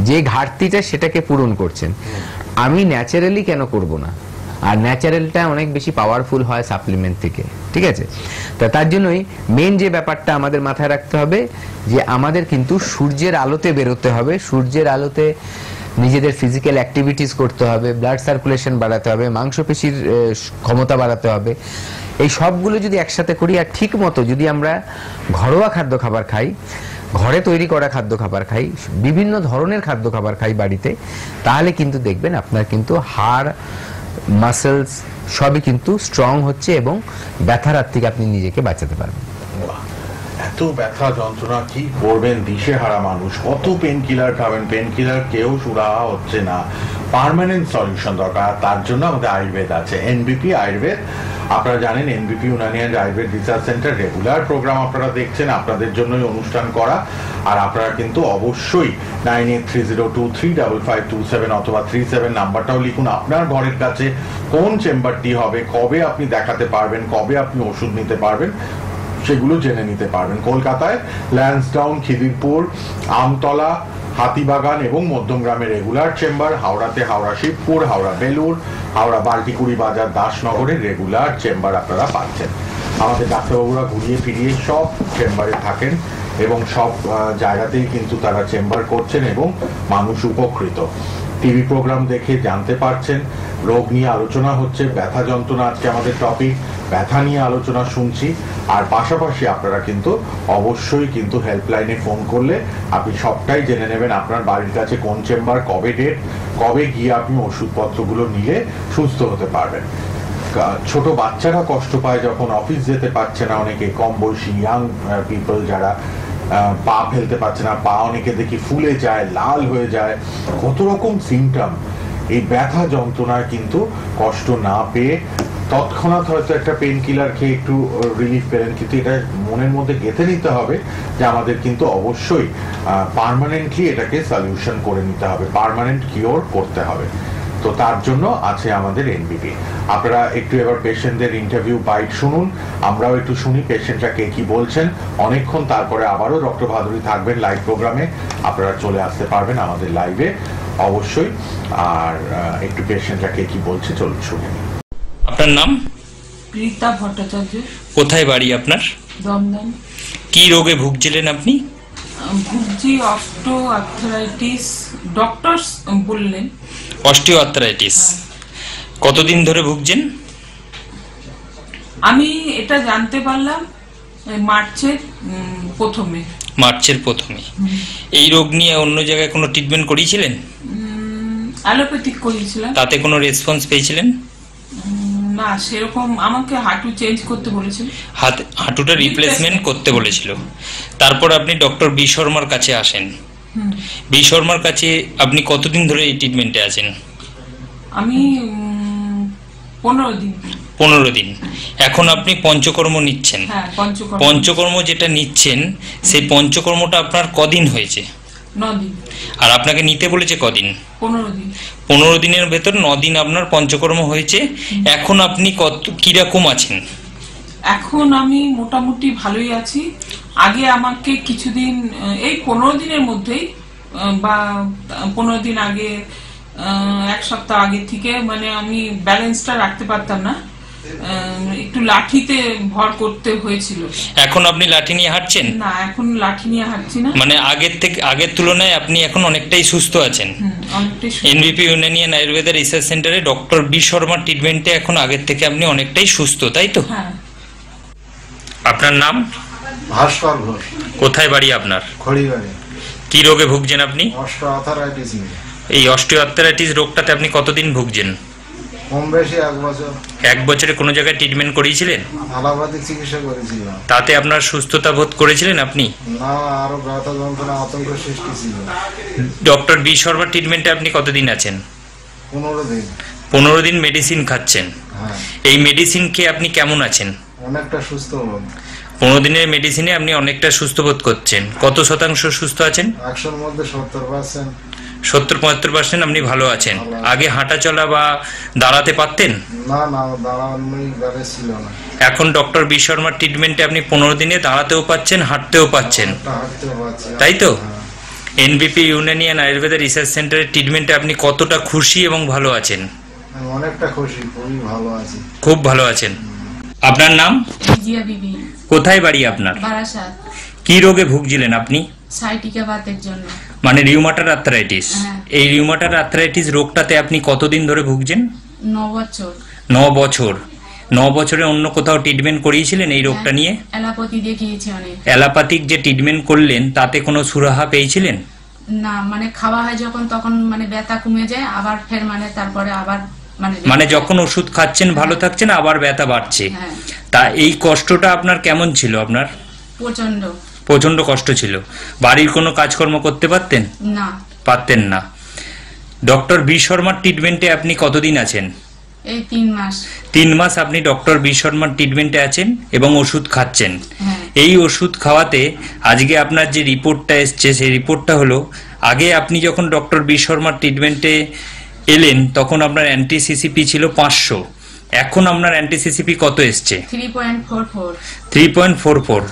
যে ঘাটতিটা সেটাকে পূরণ করছেন। আমি ন্যাচারালি কেন করব না? আর ন্যাচারালটা অনেক বেশি পাওয়ারফুল হয় সাপ্লিমেন্ট থেকে। ঠিক আছে, তার জন্যই মেন যে ব্যাপারটা আমাদের মাথায় রাখতে হবে যে আমাদের কিন্তু সূর্যের আলোতে বেরোতে হবে, সূর্যের আলোতে নিজেদের ফিজিক্যাল অ্যাক্টিভিটিস করতে হবে, ব্লাড সার্কুলেশন বাড়াতে হবে, মাংসপেশির ক্ষমতা বাড়াতে হবে। এই সবগুলো যদি একসাথে করি আর ঠিক মতো যদি আমরা ঘরোয়া খাদ্য খাবার খাই, ঘরে তৈরি করা খাদ্য খাবার খাই, বিভিন্ন ধরনের খাদ্য খাবার খাই বাড়িতে, তাহলে কিন্তু দেখবেন আপনার কিন্তু হাড়, মাসেলস সবই কিন্তু স্ট্রং হচ্ছে এবং ব্যথার হাত থেকে আপনি নিজেকে বাঁচাতে পারবেন। এত ব্যথা যন্ত্রণা কি করবেন দিশেহারা মানুষ, কত পেন কিলার খাবেন, পেন কিলার কেউ সুরাহা হচ্ছে না। পার্মানেন্ট সলিউশন দরকার, তার জন্য আমাদের আয়ুর্বেদ আছে, এনবিপি আয়ুর্বেদ। আপনারা জানেন NBP Unani and Ayurveda research centre regular programme আপনারা দেখছেন, আপনাদের জন্যই অনুষ্ঠান করা। আর আপনারা কিন্তু অবশ্যই 9830235527 অথবা 37 নাম্বারটাও লিখুন। আপনার ঘরের কাছে কোন চেম্বারটি হবে, কবে আপনি দেখাতে পারবেন, কবে আপনি ওষুধ নিতে পারবেন, সেগুলো জেনে নিতে পারবেন। কলকাতায় ল্যান্সডাউন, খিদিরপুর, আমতলা, হাতিবাগান এবং মধ্যমগ্রামে রেগুলার চেম্বার, হাওড়াতে হাওড়া শিবপুর, হাওড়া বেলুর, হাওড়া বাল্টিকুড়ি বাজার, দাসনগরে রেগুলার চেম্বার আপনারা পাচ্ছেন। আমাদের ডাক্তারবাবুরা ঘুরিয়ে ফিরিয়ে সব চেম্বারে থাকেন এবং সব জায়গাতেই কিন্তু তারা চেম্বার করছেন এবং মানুষ উপকৃত। টিভি প্রোগ্রাম দেখে জানতে পারছেন, রোগ নিয়ে আলোচনা হচ্ছে, ব্যথা যন্ত্রণা আজকে আমাদের টপিক, ব্যথা নিয়ে আলোচনা শুনছি। আর পাশাপাশি আপনারা কিন্তু অবশ্যই কিন্তু হেল্পলাইনে ফোন করলে আপনি সবটাই জেনে নেবেন, আপনার বাড়ির কাছে কোন চেম্বার, কবে ডেট, কবে গিয়ে আপনি ওষুধপত্রগুলো নিলে সুস্থ হতে পারবেন। ছোট বাচ্চারা কষ্ট পায় যখন অফিস যেতে পারছে না, অনেকে কম বয়সী ইয়াং পিপল যারা পা ফেলতে পারছে না, পা অনেকে দেখি ফুলে যায়, লাল হয়ে যায়, কত রকম সিমটম। এই ব্যথা যন্ত্রণায় কিন্তু কষ্ট না পেয়ে তৎক্ষণাৎ হয়তো একটা পেন কিলার খেয়ে একটু রিলিফ পেলেন, কিন্তু এটা মনের মধ্যে গেঁথে নিতে হবে যে আমাদের কিন্তু অবশ্যই পার্মানেন্টলি এটাকে সলিউশন করে নিতে হবে, পার্মানেন্ট কিওর করতে হবে। তো তার জন্য আছে আমাদের এনবিপি। আপনারা একটু এবার পেশেন্টদের ইন্টারভিউ বাইট শুনুন, আমরাও একটু শুনি পেশেন্টরা কে কি বলছেন অনেকক্ষণ। তারপরে আবারও ডক্টর ভাদুরী থাকবেন লাইভ প্রোগ্রামে, আপনারা চলে আসতে পারবেন আমাদের লাইভে অবশ্যই। আর একটু পেশেন্টরা কে কি বলছে চলুন শুনে। আপনার নাম? রীতা ভট্টাচার্য। কোথায় বাড়ি আপনার? দমদম। কি রোগে ভুগছিলেন আপনি? ভুগছি অস্টিও আর্থ্রাইটিস, ডক্টর বললেন। অস্টিও আর্থ্রাইটিস কতদিন ধরে ভুগছেন? আমি এটা জানতে পারলাম মার্চের প্রথমে। মার্চের প্রথমে। এই রোগ নিয়ে অন্য জায়গায় কোনো ট্রিটমেন্ট করিয়েছিলেন? অ্যালোপ্যাথিক করিয়েছিলাম। তাতে কোনো রেসপন্স পেয়েছিলেন? না, সেরকম আমাকে হাঁটু চেঞ্জ করতে বলেছিল, হাঁটুটা রিপ্লেসমেন্ট করতে বলেছিল। তারপর আপনি ডক্টর বি শর্মার কাছে আসেন। বি শর্মার কাছে আপনি কতদিন ধরে এই ট্রিটমেন্টে আছেন? আমি 15 দিন। 15 দিন। এখন আপনি পঞ্চকর্ম নিচ্ছেন। হ্যাঁ, পঞ্চকর্ম যেটা নিচ্ছেন সেই পঞ্চকর্মটা আপনার কদিন হয়েছে? 9 দিন। আর আপনাকে নিতে বলেছে কদিন? 15 দিন। 15 দিনের ভেতর 9 দিন আপনার পঞ্চকর্ম হয়েছে। এখন আপনি কিরকম আছেন? এখন আমি মোটামুটি ভালোই আছি। আগে আমাকে কিছুদিন, এই 15 দিনের মধ্যেই বা 15 দিন আগে, 1 সপ্তাহ আগে থেকে মানে আমি ব্যালেন্সটা রাখতে পারতাম না, একটু লাঠিতে ভর করতে হয়েছিল। এখন আপনি লাঠি নিয়ে হাঁটছেন? না, এখন লাঠি নিয়ে হাঁটছি না। মানে আগের তুলনায় আপনি এখন অনেকটাই সুস্থ আছেন। এনবিপি ইউনানিয়ান আয়ুর্বেদা রিসার্চ সেন্টারে ডক্টর বি শর্মার ট্রিটমেন্টে এখন আগের থেকে আপনি অনেকটাই সুস্থ, তাই তো? হ্যাঁ। আপনার নাম? ভাস্কর ঘোষ। কোথায় বাড়ি আপনার? খড়িবাড়ি। কি রোগে ভুগছেন আপনি? Osteo arthritis. এই অস্টিও আর্থ্রাইটিস রোগটাতে আপনি কতদিন ভুগছেন? কম বেশি 1 বছর। 1 বছরে কোনো জায়গায় ট্রিটমেন্ট করিয়েছিলেন? অ্যালোপ্যাথিক চিকিৎসা করেছিলাম। তাতে আপনার সুস্থতা বোধ করেছিলেন আপনি? না, আরো ব্যথা যন্ত্রণা আতঙ্ক সৃষ্টি ছিল। ডক্টর বি শর্মার ট্রিটমেন্টে আপনি কতদিন আছেন? 15 দিন। 15 দিন মেডিসিন খাচ্ছেন। হ্যাঁ। এই মেডিসিন খেয়ে আপনি কেমন আছেন? অনেকটা সুস্থ বোধ। 15 দিনের মেডিসিনে আপনি অনেকটা সুস্থ বোধ করছেন। কত শতাংশ সুস্থ আছেন? 100-র মধ্যে 70%। 70-75% আপনি ভালো আছেন। আগে হাঁটা চলা বা দাঁড়াতে পারতেন? না, দাঁড়ানোই গেলে ছিল না। এখন ডক্টর বি শর্মার ট্রিটমেন্টে আপনি 15 দিনে দাঁড়াতেও পাচ্ছেন, হাঁটতেও পাচ্ছেন, হাঁটতেও পারছি, তাই তো? এনবিপি ইউনানিয়ান আয়ুর্বেদা রিসার্চ সেন্টারের ট্রিটমেন্টে আপনি কতটা খুশি এবং ভালো আছেন? আমি অনেকটা খুশি, খুবই ভালো আছি। খুব ভালো আছেন। আপনার নাম? জিয়া বিবি। কোথায় বাড়ি আপনার? বারাসাত। কি রোগে ভুগছিলেন আপনি? সাইটিকা বাতের জন্য। মানে রিউমাটার আর্থ্রাইটিস। এই রিউমাটার আর্থ্রাইটিস রোগটাতে আপনি কতদিন ধরে ভুগছেন? 9 বছর। 9 বছর। 9 বছরে অন্য কোথাও ট্রিটমেন্ট করিয়েছিলেন এই রোগটা নিয়ে? অ্যালোপ্যাথি দেখিয়েছি অনেক। অ্যালোপ্যাথিক যে ট্রিটমেন্ট করলেন তাতে কোনো সুরাহা পেয়েছিলেন? না, মানে খাওয়া হয় যখন তখন মানে ব্যথা কমে যায়, আবার ফের মানে তারপরে আবার মানে যখন ওষুধ খাচ্ছেন ভালো থাকছেন, আবার ব্যথা বাড়ছে। তা এই কষ্টটা আপনার কেমন ছিল? আপনার প্রচন্ড কষ্ট ছিল। বাড়ির কোনো কাজকর্ম করতে পারতেন? না, পারতেন না। ডক্টর বি শর্মার ট্রিটমেন্টে আপনি কতদিন আছেন? এই 3 মাস। 3 মাস আপনি ডক্টর বি শর্মার ট্রিটমেন্টে আছেন এবং ওষুধ খাচ্ছেন। এই ওষুধ খাওয়াতে আজকে আপনার যে রিপোর্টটা এসছে সেই রিপোর্টটা হলো, আগে আপনি যখন ডক্টর বি শর্মার ট্রিটমেন্টে এলেন তখন আপনার অ্যান্টি-সিসিপি ছিল 500, এখন আপনার অ্যান্টি-সিসিপি কত এসছে? 3.44।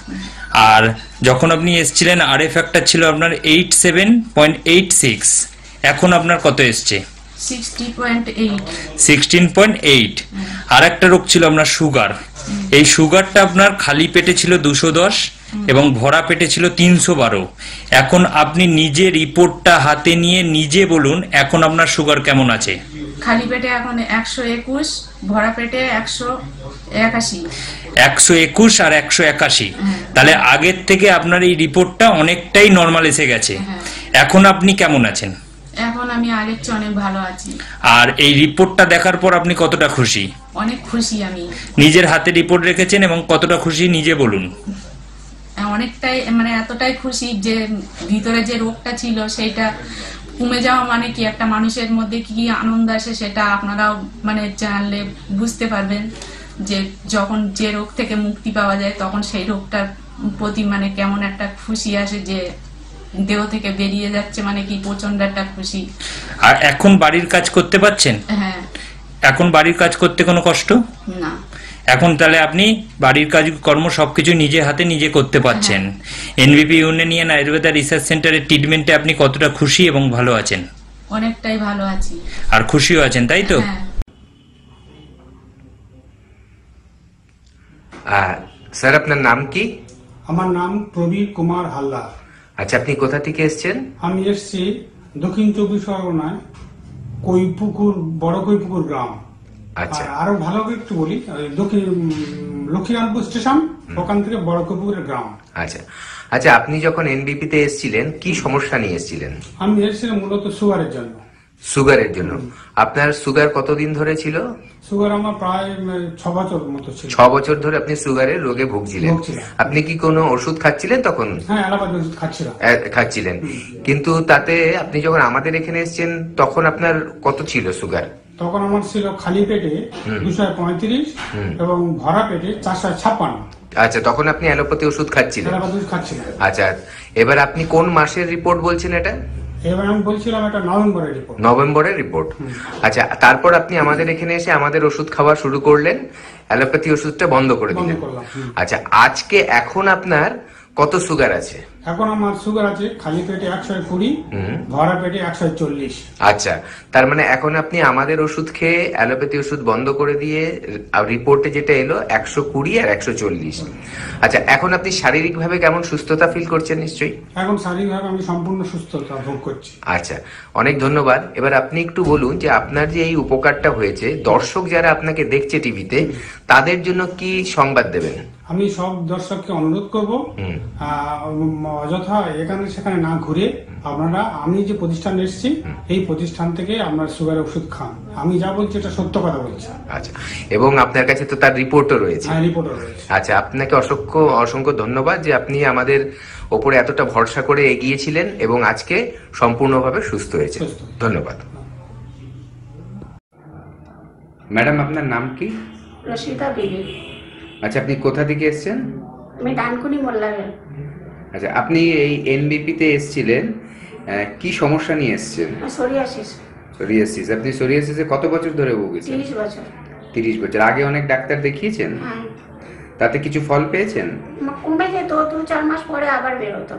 আর যখন আপনি এসছিলেন আরএ ফ্যাক্টর ছিল আপনার 87.86, এখন আপনার কত এসছে? 16.8। আর একটা রোগ ছিল আপনার সুগার। এই সুগারটা আপনার খালি পেটে ছিল 210 এবং ভরা পেটে ছিল 312। এখন আপনি নিজে রিপোর্টটা হাতে নিয়ে নিজে বলুন এখন আপনার সুগার কেমন আছে? খালি পেটে এখন 121, ভরা পেটে 181। 121 আর 181। তাহলে আগের থেকে আপনার এই রিপোর্টটা অনেকটাই নরমাল এসে গেছে। এখন আপনি কেমন আছেন? এখন আমি আগের চেয়ে অনেক ভালো আছি। আর এই রিপোর্টটা দেখার পর আপনি কতটা খুশি? অনেক খুশি আমি। নিজের হাতে রিপোর্ট রেখেছেন এবং কতটা খুশি নিজে বলুন। অনেকটাই, মানে এতটাই খুশি যে ভিতরে যে রোগটা ছিল সেটা কমে যাওয়া মানে কি একটা মানুষের মধ্যে কি আনন্দ আসে সেটা আপনারাও মানে জানলে বুঝতে পারবেন, যে যখন যে রোগ থেকে মুক্তি পাওয়া যায় তখন সেই রোগটার প্রতি মানে কেমন একটা খুশি আসে, যে দেহ থেকে বেরিয়ে যাচ্ছে, মানে কি প্রচন্ড একটা খুশি। আর এখন বাড়ির কাজ করতে পারছেন? হ্যাঁ। এখন বাড়ির কাজ করতে কোনো কষ্ট না। এখন তাহলে আপনি বাড়ির কাজ কর্ম সবকিছু নিজে হাতে নিজে করতে পারছেন। এনবিপি ইউনানিয়ান আয়ুর্বেদা রিসার্চ সেন্টারের ট্রিটমেন্টে আপনি কতটা খুশি এবং ভালো আছেন? অনেকটাই ভালো আছি। আর খুশিও আছেন, তাই তো? স্যার আপনার নাম কি? আমার নাম প্রবীর কুমার হালদার। আচ্ছা, আপনি কোথা থেকে এসেছেন? আমি এসছি দক্ষিণ চব্বিশ পরগনায় কৈপুকুর, বড় কৈপুকুর গ্রাম। আচ্ছা। আর আরো ভালো করে একটু বলি, দক্ষিণ লক্ষ্মীরামপুর স্টেশন, ওখান থেকে বড় কৈপুকুরের গ্রাম। আচ্ছা আচ্ছা, আপনি যখন এনবিপি তে এসেছিলেন কি সমস্যা নিয়ে এসেছিলেন? আমি এসেছিলাম মূলত সুগারের জন্য। সুগারের জন্য? আপনার সুগার কতদিন ধরে ছিল? সুগার আমার প্রায় 6 বছর মতো ছিল। 6 বছর ধরে আপনি সুগারের রোগে ভুগছিলেন। আপনি কি কোনো ওষুধ খাচ্ছিলেন তখন? হ্যাঁ, অ্যালোপ্যাথি ওষুধ খাচ্ছিলাম। খাচ্ছিলেন, কিন্তু তাতে আপনি যখন আমাদের এখানে এসেছেন তখন আপনার কত ছিল সুগার? তখন আমার ছিল খালি পেটে 235 এবং ভরা পেটে 456। আচ্ছা, তখন আপনি অ্যালোপ্যাথি ওষুধ খাচ্ছিলেন? অ্যালোপ্যাথি ওষুধ খাচ্ছিলাম। আচ্ছা, এবার আপনি কোন মাসের রিপোর্ট বলছেন এটা? এবার আমি বলছিলাম এটা নভেম্বরের রিপোর্ট। নভেম্বরের রিপোর্ট। আচ্ছা, তারপর আপনি আমাদের এখানে এসে আমাদের ওষুধ খাওয়া শুরু করলেন, অ্যালোপ্যাথি ওষুধটা বন্ধ করে দিলেন। আচ্ছা, আজকে এখন আপনার কত সুগার আছে? এখন আমার সুগার আছে খালি পেটে 120, ভরা পেটে 140। আচ্ছা, তার মানে এখন আপনি আমাদের ওষুধ খেয়ে অ্যালোপ্যাথি ওষুধ বন্ধ করে দিয়ে রিপোর্টে যেটা এলো 120 আর 140। আচ্ছা, এখন আপনি শারীরিকভাবে কেমন সুস্থতা ফিল করছেন? নিশ্চয়ই এখন শারীরিকভাবে আমি সম্পূর্ণ সুস্থতা ভোগ করছি। আচ্ছা, অনেক ধন্যবাদ। এবার আপনি একটু বলুন যে আপনার যে এই উপকারটা হয়েছে, দর্শক যারা আপনাকে দেখছে টিভিতে, তাদের জন্য কি সংবাদ দেবেন? আমি সব দর্শককে অনুরোধ করব, অযথা এখানে সেখানে না ঘুরে আপনারা, আমি যে প্রতিষ্ঠানে এসেছি এই প্রতিষ্ঠান থেকে আপনার সুগারের ওষুধ খান। আমি যা বলছি এটা সত্য কথা বলছি। আচ্ছা, এবং আপনার কাছে তো তার রিপোর্টও রয়েছে? হ্যাঁ, রিপোর্টও রয়েছে। আচ্ছা, আপনাকে অসংখ্য অসংখ্য ধন্যবাদ যে আপনি আমাদের ওপরে এতটা ভরসা করে এগিয়েছিলেন এবং আজকে সম্পূর্ণভাবে সুস্থ হয়েছে। ধন্যবাদ। ম্যাডাম, আপনার নাম কি? রশিদা বিবি। আচ্ছা, আপনি কোথা থেকে এসেছেন? আমি ডানকুনি মোল্লাগের। আচ্ছা, আপনি এই এনবিপি তে এসেছিলেন, কি সমস্যা নিয়ে এসেছেন? সোরিয়াসিস। সোরিয়াসিস। আপনি সোরিয়াসিসে কত বছর ধরে ভুগেছেন? 30 বছর। 30 বছর। আগে অনেক ডাক্তার দেখিয়েছেন? হ্যাঁ। তাতে কিছু ফল পেয়েছেন? কমে যেত, 2-4 মাস পরে আবার বেরোতো।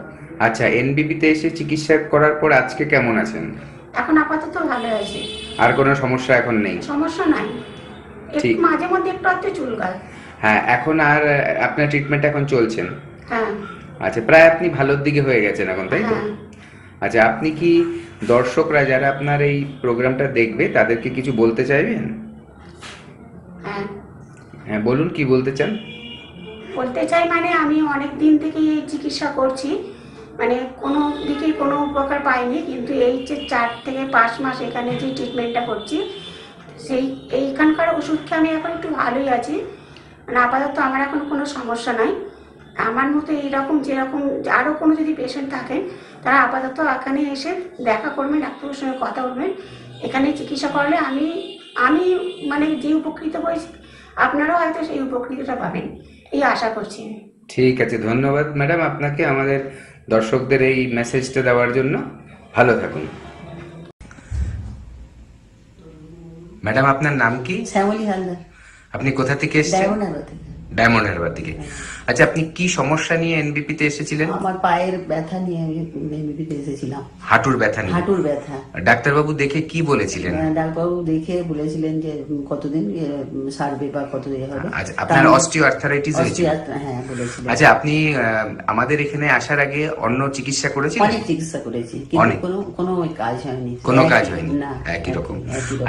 আচ্ছা, এনবিপি তে এসে চিকিৎসা করার পর আজকে কেমন আছেন? এখন আপাতত ভালো আছি। আর কোনো সমস্যা এখন নেই? সমস্যা নাই, একটু মাঝে মধ্যে একটু চুলকায়। হ্যাঁ, এখন আর আপনার ট্রিটমেন্ট এখন চলছেন? হ্যাঁ। আচ্ছা, প্রায় আপনি ভালোর দিকে হয়ে গেছেন এখন, তাই তো? হ্যাঁ। আচ্ছা, আপনি কি দর্শকরা যারা আপনার এই প্রোগ্রামটা দেখবে তাদেরকে কিছু বলতে চাইবেন? হ্যাঁ। হ্যাঁ, বলুন, কি বলতে চান? বলতে চাই মানে আমি অনেক দিন থেকে এই চিকিৎসা করছি, মানে কোনো দিকেই কোনো উপকার পাইনি, কিন্তু এই যে 4 থেকে 5 মাস এখানে যে ট্রিটমেন্টটা করছি, এইখানকার ওষুধ খেয়ে আমি এখন একটু ভালোই আছি। মানে আপাতত আমার এখন কোনো সমস্যা নাই। আমার মতো এইরকম যেরকম আরও কোনো যদি পেশেন্ট থাকেন, তারা আপাতত এখানে এসে দেখা করবেন, ডাক্তারের সঙ্গে কথা বলবেন। এখানে চিকিৎসা করলে আমি মানে যে উপকৃত হয়েছি, আপনারাও হয়তো সেই উপকৃতটা পাবেন, এই আশা করছি। ঠিক আছে, ধন্যবাদ ম্যাডাম আপনাকে আমাদের দর্শকদের এই মেসেজটা দেওয়ার জন্য। ভালো থাকুন। ম্যাডাম, আপনার নাম কি? শ্যামলী হালদার। আপনি কোথা থেকে এসেছেন? ডায়মন্ড হারবার থেকে। আচ্ছা, আপনি কি সমস্যা নিয়ে এনবিপি তে এসেছিলেন? আমার পায়ের ব্যথা নিয়ে আমি এনবিপি তে এসেছিলাম। হাঁটুর ব্যথা নিয়ে? হাঁটুর ব্যথা। ডাক্তারবাবু দেখে কি বলেছিলেন? ডাক্তারবাবু দেখে বলেছিলেন যে কতদিন সারবে বা কত হবে। আচ্ছা, আপনার অস্টিওআর্থারাইটিস হয়েছিল? হ্যাঁ, বলেছিলেন। আচ্ছা, আপনি আমাদের এখানে আসার আগে অন্য চিকিৎসা করেছিলেন? অনেক চিকিৎসা করেছি, কিন্তু কোনো কাজ হয়নি। কোনো কাজ হয়নি? না, একই রকম।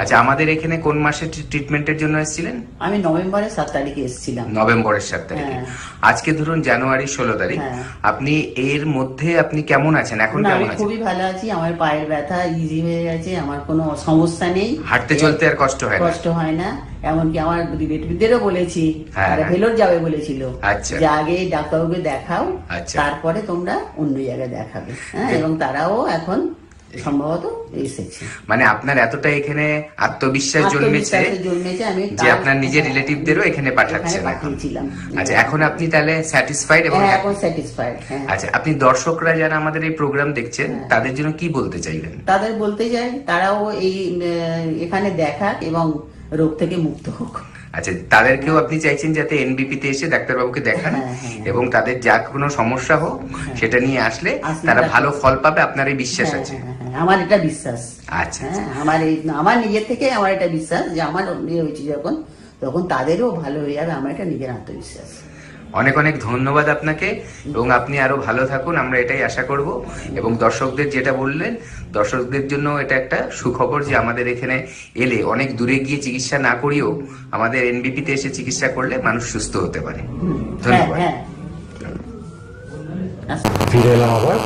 আচ্ছা, আমাদের এখানে কোন মাসে ট্রিটমেন্টের জন্য এসেছিলেন? আমি নভেম্বরের 7 তারিখে এসেছিলাম। নভেম্বরের 7 তারিখে। আজকে ধরুন জানুয়ারি 16 তারিখ। আপনি এর মধ্যে আপনি কেমন আছেন এখন? কেমন আছেন? খুবই ভালো আছি। আমার পায়ের ব্যথা ইজি হয়ে গেছে, আমার কোনো সমস্যা নেই, হাঁটতে চলতে আর কষ্ট হয় না। এমনকি আমার রিলেটিভদেরও বলেছি, তারা ভেলোর যাবে বলেছিল, যে আগে ডাক্তারবাবুকে দেখাও, তারপরে তোমরা অন্য জায়গায় দেখাবে। হ্যাঁ, এবং তারাও এখন সম্ভবত এসেছে। মানে আপনার এতটা এখানে আত্মবিশ্বাস জন্মেছে যে আপনার নিজের রিলেটিভদেরও এখানে পাঠাচ্ছেন এখন। আচ্ছা, এখন আপনি তাহলে স্যাটিসফাইড? এবং এখন স্যাটিসফাইড। আচ্ছা, আপনি দর্শকরা যারা আমাদের এই প্রোগ্রাম দেখছেন তাদের জন্য কি বলতে চাইবেন? তাদের বলতে চাই তারাও এখানে দেখাক এবং রোগ থেকে মুক্ত হোক। আচ্ছা, তাদেরকেও আপনি চাইছেন যাতে এনবিপি তে এসে ডাক্তারবাবুকে দেখান এবং তাদের যা কোনো সমস্যা হোক সেটা নিয়ে আসলে তারা ভালো ফল পাবে, আপনার এই বিশ্বাস আছে? আমার এটা বিশ্বাস। আচ্ছা, আমার নিজের থেকে আমার এটা বিশ্বাস যে আমার হয়েছে যখন, তখন তাদেরও ভালো হয়ে যাবে, আমার এটা নিজের আত্মবিশ্বাস। অনেক অনেক ধন্যবাদ আপনাকে, এবং আপনি আরো ভালো থাকুন, আমরা এটাই আশা করব। এবং দর্শকদের যেটা বললেন, দর্শকদের জন্য এটা একটা সুখবর যে আমাদের এখানে এলে অনেক দূরে গিয়ে চিকিৎসা না করিয়েও আমাদের এনবিপিতে এসে চিকিৎসা করলে মানুষ সুস্থ হতে পারে। ধন্যবাদ। ফিরে এলাম আবার,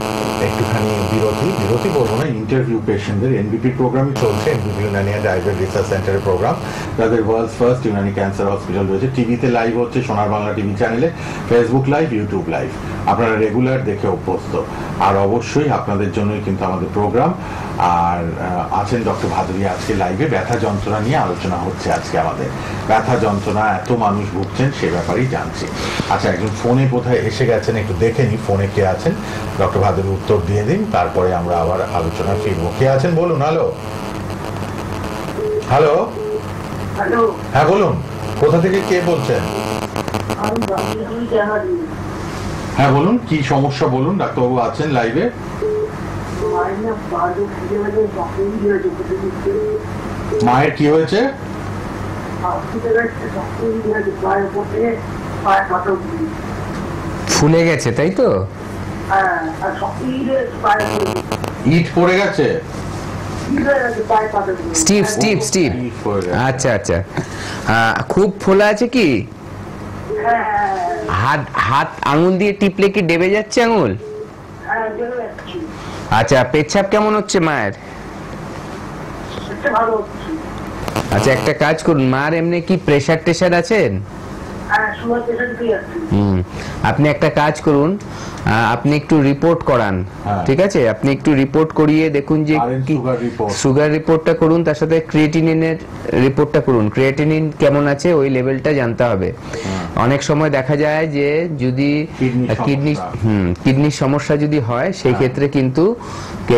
একটুখানি বিরতি বলবো না, ইন্টারভিউ পেশেন্টদের এনবিপি প্রোগ্রামই চলছে, এনবিপি ইউনানি অ্যান্ড আইভের রিসার্চ সেন্টারের প্রোগ্রাম, যাদের worlds first Unani cancer hospital রয়েছে। টিভিতে লাইভ হচ্ছে সোনার বাংলা টিভি চ্যানেলে, ফেসবুক লাইভ, ইউটিউব লাইভ, আপনারা রেগুলার দেখে অভ্যস্ত। আর অবশ্যই আপনাদের জন্যই কিন্তু আমাদের প্রোগ্রাম। আর আছেন ডক্টর ভাদুরী আজকে লাইভে, ব্যথা যন্ত্রণা নিয়ে আলোচনা হচ্ছে আজকে আমাদের। ব্যথা যন্ত্রণা এত মানুষ ভুগছেন সে ব্যাপারেই জানছি। আচ্ছা, একজন ফোনে কোথায় এসে গেছেন, একটু দেখে নি ফোনে কে আছেন, ডক্টর ভাদুরী উত্তর দিয়ে দিন, তারপরে আমরা আবার আলোচনা ফিরবো। কে আছেন বলুন। হ্যালো হ্যালো হ্যালো, হ্যাঁ বলুন, কোথা থেকে কে বলছেন? হ্যাঁ বলুন, কি সমস্যা বলুন, ডাক্তারবাবু আছেন লাইভে। মায়ের কি হয়েছে? ফুলে গেছে তাই তো? ইট পড়ে গেছে? স্টিভ স্টিভ স্টিভ আচ্ছা আচ্ছা, খুব ফোলা আছে কি? হাত হাত আঙুল দিয়ে টিপলে কি ডেবে যাচ্ছে আঙুল? আচ্ছা, পেচ্ছাপ কেমন হচ্ছে মায়ের? আচ্ছা, একটা কাজ করুন, মার এমনি কি প্রেসার টেসার আছেন? আপনি একটা কাজ করুন, আপনি একটু রিপোর্ট করান, ঠিক আছে? আপনি একটু রিপোর্ট করিয়ে দেখুন যে সুগার রিপোর্টটা করুন, তার সাথে ক্রিয়েটিনিনের রিপোর্টটা করুন। ক্রিয়েটিনিন কেমন আছে ওই লেভেলটা জানতে হবে। অনেক সময় দেখা যায় যে যদি কিডনির সমস্যা যদি হয় সেই ক্ষেত্রে কিন্তু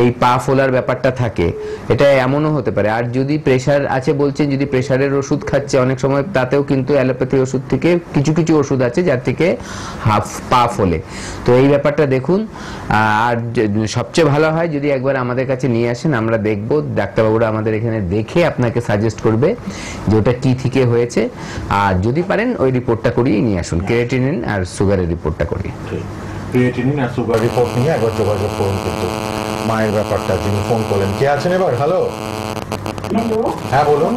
এই পা ফোলার ব্যাপারটা থাকে, এটা এমনও হতে পারে। আর যদি প্রেসার আছে বলছেন, যদি প্রেসারের ওষুধ খাচ্ছে, অনেক সময় তাতেও কিন্তু অ্যালোপ্যাথি ওষুধ থেকে কিছু কিছু ওষুধ আছে যার থেকে পা ফোলে। তো এই ব্যাপারটা দেখুন। আর সবচেয়ে ভালো হয় যদি একবার আমাদের কাছে নিয়ে আসেন, আমরা দেখব, ডাক্তারবাবুরা আমাদের এখানে দেখে আপনাকে সাজেস্ট করবে যে ওটা কি থেকে হয়েছে। আর যদি পারেন ওই রিপোর্টটা করিয়ে নিয়ে আসুন, ক্রিয়েটিনিন আর সুগারের রিপোর্টটা করিয়ে। ক্রিয়েটিনিন আর সুগার রিপোর্ট নিয়ে একবার যোগাযোগ করুন কিন্তু মায়ের ব্যাপারটা। যিনি ফোন করলেন, কে আছেন এবার? হ্যালো, হ্যাঁ বলুন।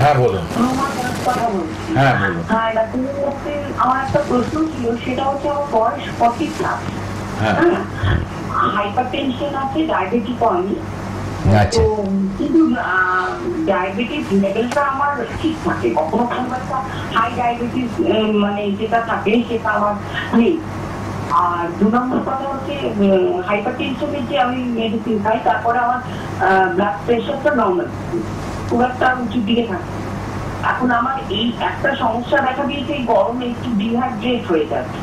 হ্যাঁ বলুন। হ্যাঁ বলুন। আমার একটা প্রশ্ন ছিল, সেটা হচ্ছে আমার বয়স 40+, হাইপার টেনশন আছে, ডায়াবেটিস হয়নি, আচ্ছা, কিন্তু ডায়াবেটিস লেভেলটা আমার ঠিক থাকে, কখনো কোনো একটা হাই ডায়াবেটিস মানে যেটা থাকে সেটা আমার নেই। আর 2 নম্বর কথা হচ্ছে হাইপার টেনশনের যে আমি মেডিসিন খাই, তারপরে আমার ব্লাড প্রেশারটা নর্মাল, খুব একটা উঁচুর দিকে থাকে। এখন আমার এই একটা সমস্যা দেখা দিয়েছে, এই গরমে একটু ডিহাইড্রেট হয়ে যাচ্ছে।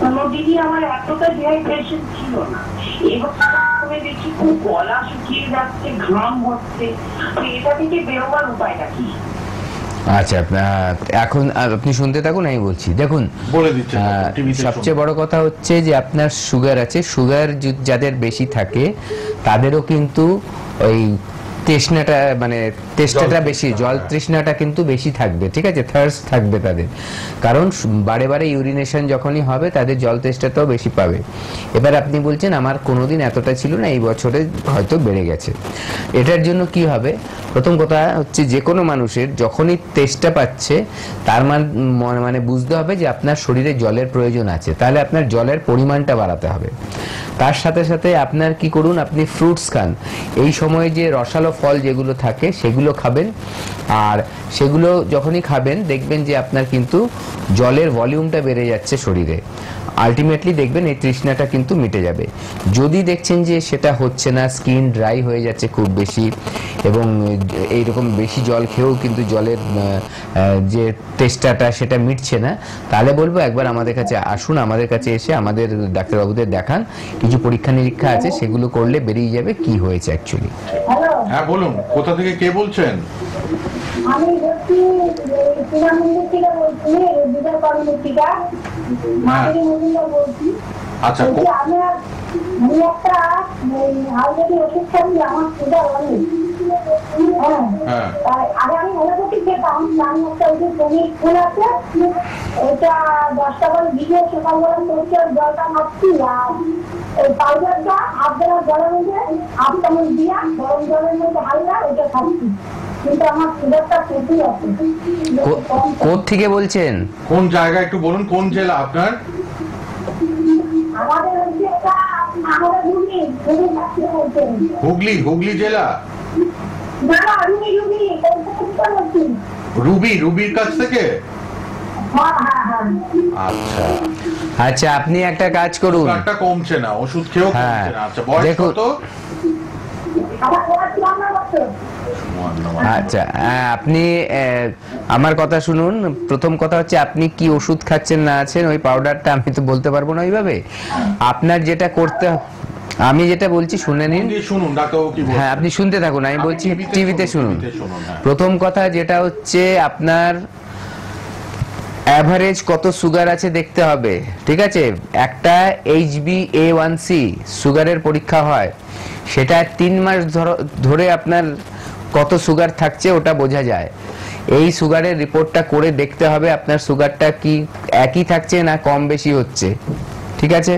কোনোদিনই আমার এতটা ডিহাইড্রেশন ছিল না, এবার দেখি খুব গলা শুকিয়ে যাচ্ছে, ঘাম হচ্ছে। এটা থেকে বেরোবার উপায়টা কি? আচ্ছা, এখন আপনি শুনতে থাকুন, আমি বলছি। দেখুন, সবচেয়ে বড় কথা হচ্ছে যে আপনার সুগার আছে, সুগার যাদের বেশি থাকে তাদেরও কিন্তু ওই তৃষ্ণাটা, মানে তেষ্টাটা বেশি, জল তৃষ্ণাটা কিন্তু বেশি থাকবে, ঠিক আছে? থার্স্ট থাকবে তাদের, কারণ বারে বারে ইউরিনেশন যখনই হবে তাদের জল তেষ্টাটাও বেশি পাবে। এবার আপনি বলছেন আমার কোনোদিন এতটা ছিল না, এই বছরে হয়তো বেড়ে গেছে। এটার জন্য কি হবে? প্রথম কথা হচ্ছে যে কোনো মানুষের যখনই তেষ্টা পাচ্ছে তার মানে বুঝতে হবে যে আপনার শরীরে জলের প্রয়োজন আছে, তাহলে আপনার জলের পরিমাণটা বাড়াতে হবে। তার সাথে সাথে আপনার কি করুন, আপনি ফ্রুটস খান। এই সময়ে যে রসালো ফল যেগুলো থাকে সেগুলো খাবেন, আর সেগুলো যখনই খাবেন দেখবেন যে আপনার কিন্তু জলের ভলিউমটা বেড়ে যাচ্ছে শরীরে। আলটিমেটলি দেখবেন এই তৃষ্ণাটা কিন্তু মিটে যাবে। যদি দেখছেন যে সেটা হচ্ছে না, স্কিন ড্রাই হয়ে যাচ্ছে খুব বেশি, এবং এইরকম বেশি জল খেয়েও কিন্তু জলের যে তেষ্টাটা সেটা মিটছে না, তাহলে বলবো একবার আমাদের কাছে আসুন, আমাদের কাছে এসে আমাদের ডাক্তারবাবুদের দেখান, কিছু পরীক্ষা নিরীক্ষা আছে সেগুলো করলে বেরিয়ে যাবে কি হয়েছে অ্যাকচুয়ালি। হ্যাঁ বলুন, কোথা থেকে কে বলছেন? আমি বলছি থেকে বলছি, বিজয় কর্মসূচিটা মাধুরী মজুমদার বলছি। আচ্ছা, আমি একটা হালদি ওষুধ খাচ্ছি, আমার সুগার অনেক, হ্যাঁ আগে আমি হোমিওপ্যাথি খেতাম, আমি একটা ওই যে ক্লিনিক খুলে আছে, ওটা 10টা করে ভিডিও সকালবেলা করছে, জলটা মারছি, আর এই পাউডারটা হাত দেওয়ার জলের মধ্যে হাফ চামচ দিয়া গরম জলের মধ্যে হালকা ওটা খাচ্ছি, কিন্তু আমার সুগারটা প্রচুর আছে। কোথা থেকে বলছেন? কোন জায়গা একটু বলুন, কোন জেলা আপনার? আমাদের হচ্ছে এটা আমাদের হুগলি, হুগলি জেলা। না না রুবি রুবি রুবি, রুবির কাছ থেকে? হ্যাঁ হ্যাঁ হ্যাঁ। আচ্ছা আচ্ছা, আপনি একটা কাজ করুন, সুগারটা কমছে না, ওষুধ খেয়েও কমছে না। আচ্ছা বয়স দেখুন। কত? আমার বয়স 52 বছর। আচ্ছা, আপনি আমার কথা শুনুন। প্রথম কথা হচ্ছে আপনি কি ওষুধ খাচ্ছেন না আছেন, ওই পাউডারটা আমি তো বলতে পারবো না ওইভাবে। আপনার যেটা করতে, আমি যেটা বলছি শুনে নিন। শুনুন ডাক্তারবাবু কি বলছেন। হ্যাঁ, আপনি শুনতে থাকুন, আমি বলছি টিভিতে শুনুন। হ্যাঁ। প্রথম কথা যেটা হচ্ছে আপনার অ্যাভারেজ কত সুগার আছে দেখতে হবে, ঠিক আছে? একটা HbA1c সুগারের পরীক্ষা হয়, সেটা 3 মাস ধরে আপনার কত সুগার থাকছে ওটা বোঝা যায়। এই সুগারের রিপোর্টটা করে দেখতে হবে আপনার সুগারটা কি একই থাকছে না কম বেশি হচ্ছে, ঠিক আছে?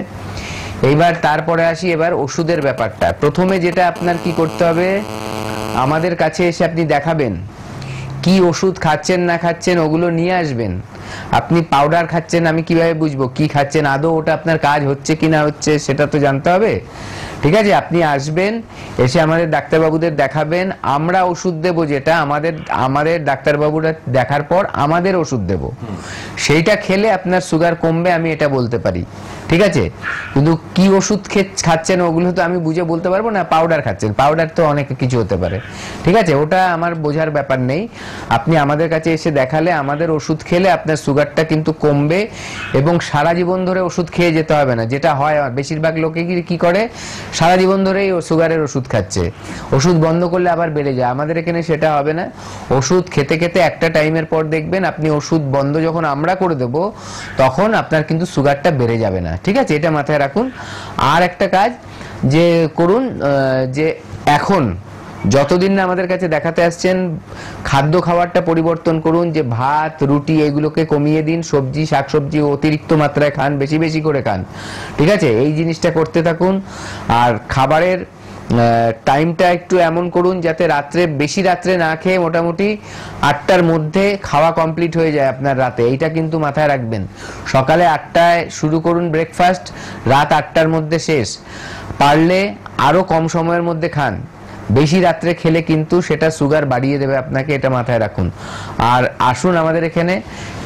এইবার তারপরে আসি এবার ওষুধের ব্যাপারটা। প্রথমে যেটা আপনার কি করতে হবে, আমাদের কাছে এসে আপনি দেখাবেন কি ওষুধ খাচ্ছেন না খাচ্ছেন, ওগুলো নিয়ে আসবেন। আপনি পাউডার খাচ্ছেন, আমি কিভাবে বুঝবো কি খাচ্ছেন, আদৌ ওটা আপনার কাজ হচ্ছে কি না হচ্ছে সেটা তো জানতে হবে, ঠিক আছে? আপনি আসবেন, এসে আমাদের ডাক্তারবাবুদের দেখাবেন, আমরা ওষুধ দেবো, যেটা আমাদের ডাক্তারবাবুরা দেখার পর আমাদের ওষুধ দেব, সেইটা খেলে আপনার সুগার কমবে, আমি এটা বলতে পারি, ঠিক আছে? কিন্তু কি ওষুধ খাচ্ছেন ওগুলো তো আমি বুঝে বলতে পারবো না। পাউডার খাচ্ছেন, পাউডার তো অনেক কিছু হতে পারে, ঠিক আছে? ওটা আমার বোঝার ব্যাপার নেই। আপনি আমাদের কাছে এসে দেখালে, আমাদের ওষুধ খেলে আপনার সুগারটা কিন্তু কমবে, এবং সারা জীবন ধরে ওষুধ খেয়ে যেতে হবে না। যেটা হয় বেশিরভাগ লোকে কি করে, সারা জীবন ধরেই সুগারের ওষুধ খাচ্ছে, ওষুধ বন্ধ করলে আবার বেড়ে যায়। আমাদের এখানে সেটা হবে না। ওষুধ খেতে খেতে একটা টাইমের পর দেখবেন আপনি ওষুধ বন্ধ যখন আমরা করে দেব, তখন আপনার কিন্তু সুগারটা বেড়ে যাবে না, ঠিক আছে? এটা মাথায় রাখুন। আর একটা কাজ যে করুন, যে এখন যতদিন না আমাদের কাছে দেখাতে আসছেন, খাদ্য খাবারটা পরিবর্তন করুন, যে ভাত রুটি এগুলোকে কমিয়ে দিন, সবজি শাকসবজি অতিরিক্ত মাত্রায় খান, বেশি বেশি করে খান, ঠিক আছে? এই জিনিসটা করতে থাকুন। আর খাবারের টাইমটা একটু এমন করুন যাতে বেশি রাত্রে না খেয়ে মোটামুটি 8টার মধ্যে খাওয়া কমপ্লিট হয়ে যায় আপনার রাতে, এইটা কিন্তু মাথায় রাখবেন। সকালে 8টায় শুরু করুন ব্রেকফাস্ট, রাত 8টার মধ্যে শেষ। পারলে আরো কম সময়ের মধ্যে খান, বেশি রাত্রে খেলে কিন্তু সেটা সুগার বাড়িয়ে দেবে আপনাকে, এটা মাথায় রাখুন। আর আসুন, আমাদের এখানে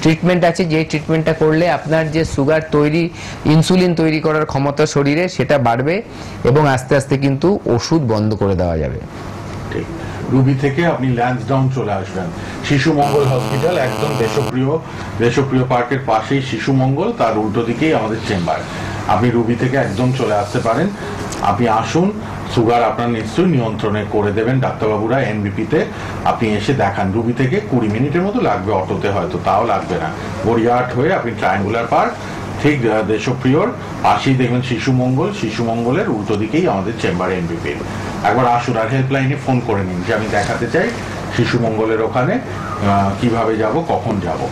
ট্রিটমেন্ট আছে, যে ট্রিটমেন্টটা করলে আপনার যে সুগার তৈরি, ইনসুলিন তৈরি করার ক্ষমতা শরীরে সেটা বাড়বে, এবং আস্তে আস্তে কিন্তু ওষুধ বন্ধ করে দেওয়া যাবে। ঠিক। রুবি থেকে আপনি ল্যান্সডাউন চলে আসবেন, শিশু মঙ্গল হসপিটাল, একদম দেশপ্রিয় পার্কের পাশেই শিশু মঙ্গল, তার উল্টো দিকেই আমাদের চেম্বার। আপনি রুবি থেকে একদম চলে আসতে পারেন। আপনি আসুন, সুগার আপনার নিশ্চয়ই নিয়ন্ত্রণে করে দেবেন ডাক্তারবাবুরা এনবিপিতে। আপনি এসে দেখান। রুবি থেকে 20 মিনিটের মতো লাগবে অটোতে, হয়তো তাও লাগবে না। গড়িয়াহাট হয়ে আপনি ট্রায়াঙ্গুলার পার্ক, ঠিক দেশপ্রিয়র পাশেই দেখবেন শিশু মঙ্গলের উল্টো দিকেই আমাদের চেম্বার এনবিপির। একবার আসুন, আর হেল্পলাইনে ফোন করে নিন যে আমি দেখাতে চাই শিশু মঙ্গলের ওখানে, কিভাবে যাব, কখন যাব।